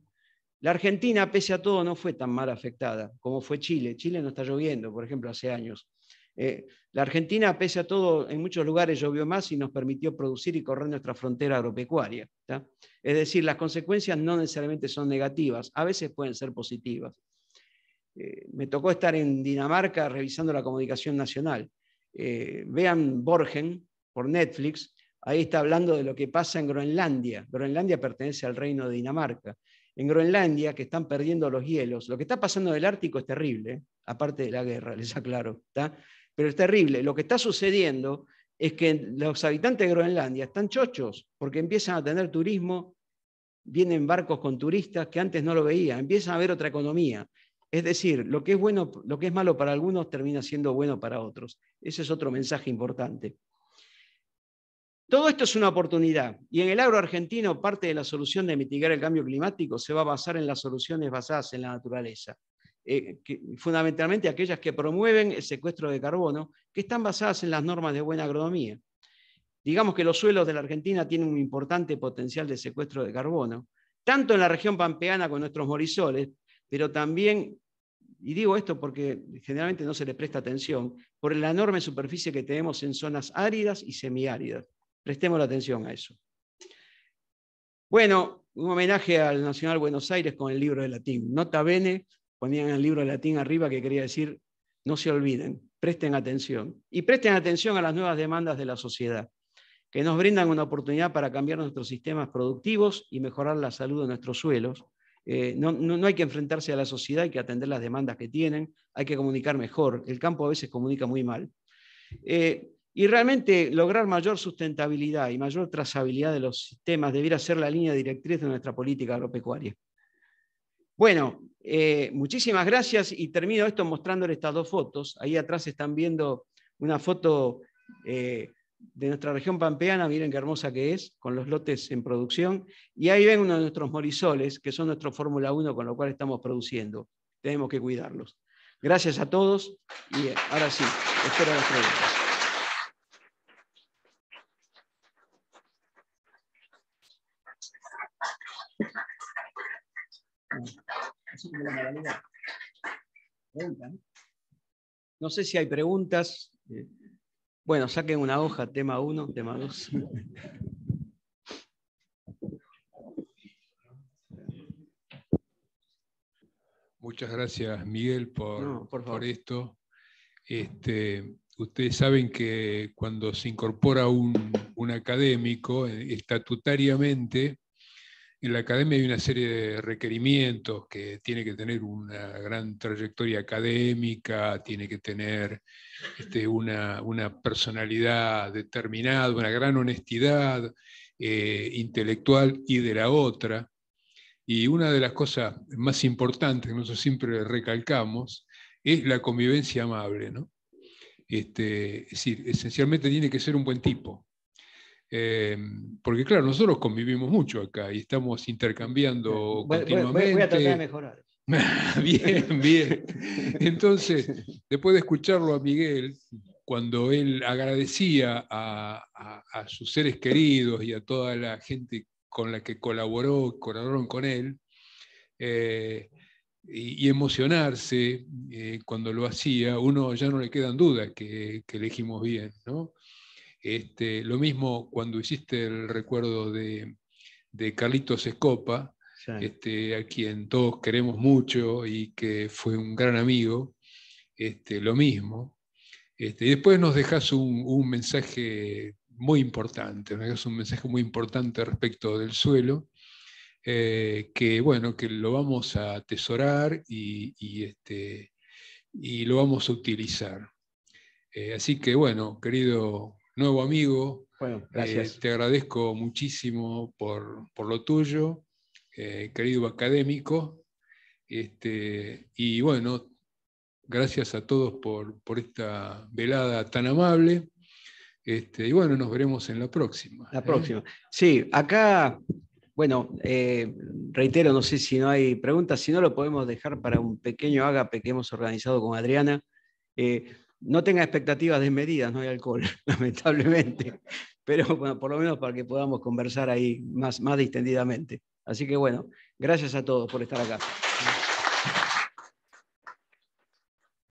la Argentina, pese a todo, no fue tan mal afectada como fue Chile. Chile no está lloviendo, por ejemplo, hace años. La Argentina, pese a todo, en muchos lugares llovió más y nos permitió producir y correr nuestra frontera agropecuaria. Es decir, las consecuencias no necesariamente son negativas, a veces pueden ser positivas. Me tocó estar en Dinamarca revisando la comunicación nacional. Vean Borgen por Netflix, ahí está hablando de lo que pasa en Groenlandia. Groenlandia pertenece al reino de Dinamarca. En Groenlandia, que están perdiendo los hielos, lo que está pasando en el Ártico es terrible, aparte de la guerra, les aclaro, pero es terrible. Lo que está sucediendo es que los habitantes de Groenlandia están chochos, porque empiezan a tener turismo, vienen barcos con turistas que antes no lo veían, empiezan a ver otra economía. Es decir, lo que es bueno, lo que es malo para algunos termina siendo bueno para otros. Ese es otro mensaje importante. Todo esto es una oportunidad, y en el agro argentino parte de la solución de mitigar el cambio climático se va a basar en las soluciones basadas en la naturaleza, fundamentalmente aquellas que promueven el secuestro de carbono, que están basadas en las normas de buena agronomía. Digamos que los suelos de la Argentina tienen un importante potencial de secuestro de carbono, tanto en la región pampeana con nuestros morisoles, pero también, y digo esto porque generalmente no se le presta atención, por la enorme superficie que tenemos en zonas áridas y semiáridas. Prestemos la atención a eso. Bueno, un homenaje al Nacional Buenos Aires con el libro de latín. Nota bene, ponían el libro de latín arriba que quería decir, no se olviden, presten atención. Y presten atención a las nuevas demandas de la sociedad. que nos brindan una oportunidad para cambiar nuestros sistemas productivos y mejorar la salud de nuestros suelos. No hay que enfrentarse a la sociedad, hay que atender las demandas que tienen, hay que comunicar mejor. El campo a veces comunica muy mal. Y realmente lograr mayor sustentabilidad y mayor trazabilidad de los sistemas debiera ser la línea directriz de nuestra política agropecuaria. Bueno, muchísimas gracias y termino esto mostrándoles estas dos fotos. Ahí atrás están viendo una foto de nuestra región pampeana, miren qué hermosa que es, con los lotes en producción. Y ahí ven uno de nuestros morisoles, que son nuestro Fórmula 1, con lo cual estamos produciendo. Tenemos que cuidarlos. Gracias a todos y ahora sí, espero las preguntas. No sé si hay preguntas. Bueno, saquen una hoja, tema 1, tema 2. Muchas gracias, Miguel, por esto. Ustedes saben que cuando se incorpora un académico, estatutariamente, en la academia hay una serie de requerimientos que tiene que tener una gran trayectoria académica, tiene que tener una personalidad determinada, una gran honestidad intelectual y de la otra. Y una de las cosas más importantes que nosotros siempre recalcamos es la convivencia amable, ¿no? Es decir, esencialmente tiene que ser un buen tipo. Porque claro, nosotros convivimos mucho acá y estamos intercambiando continuamente. Voy a tratar de mejorar. Bien, bien. Entonces, después de escucharlo a Miguel, cuando él agradecía a sus seres queridos y a toda la gente con la que colaboraron con él, y emocionarse cuando lo hacía, uno ya no le quedan dudas que elegimos bien, ¿no? Lo mismo cuando hiciste el recuerdo de Carlitos Escopa, sí. A quien todos queremos mucho y que fue un gran amigo, lo mismo. Y después nos dejás un mensaje muy importante, respecto del suelo, que bueno, que lo vamos a atesorar y lo vamos a utilizar. Así que bueno, querido nuevo amigo, bueno, gracias. Te agradezco muchísimo por lo tuyo, querido académico, y bueno, gracias a todos por esta velada tan amable, y bueno, nos veremos en la próxima. La próxima. Sí, acá, bueno, reitero, no sé si no hay preguntas, si no lo podemos dejar para un pequeño ágape que hemos organizado con Adriana. No tenga expectativas desmedidas, no hay alcohol, lamentablemente, pero bueno, por lo menos para que podamos conversar ahí más distendidamente. Así que bueno, gracias a todos por estar acá.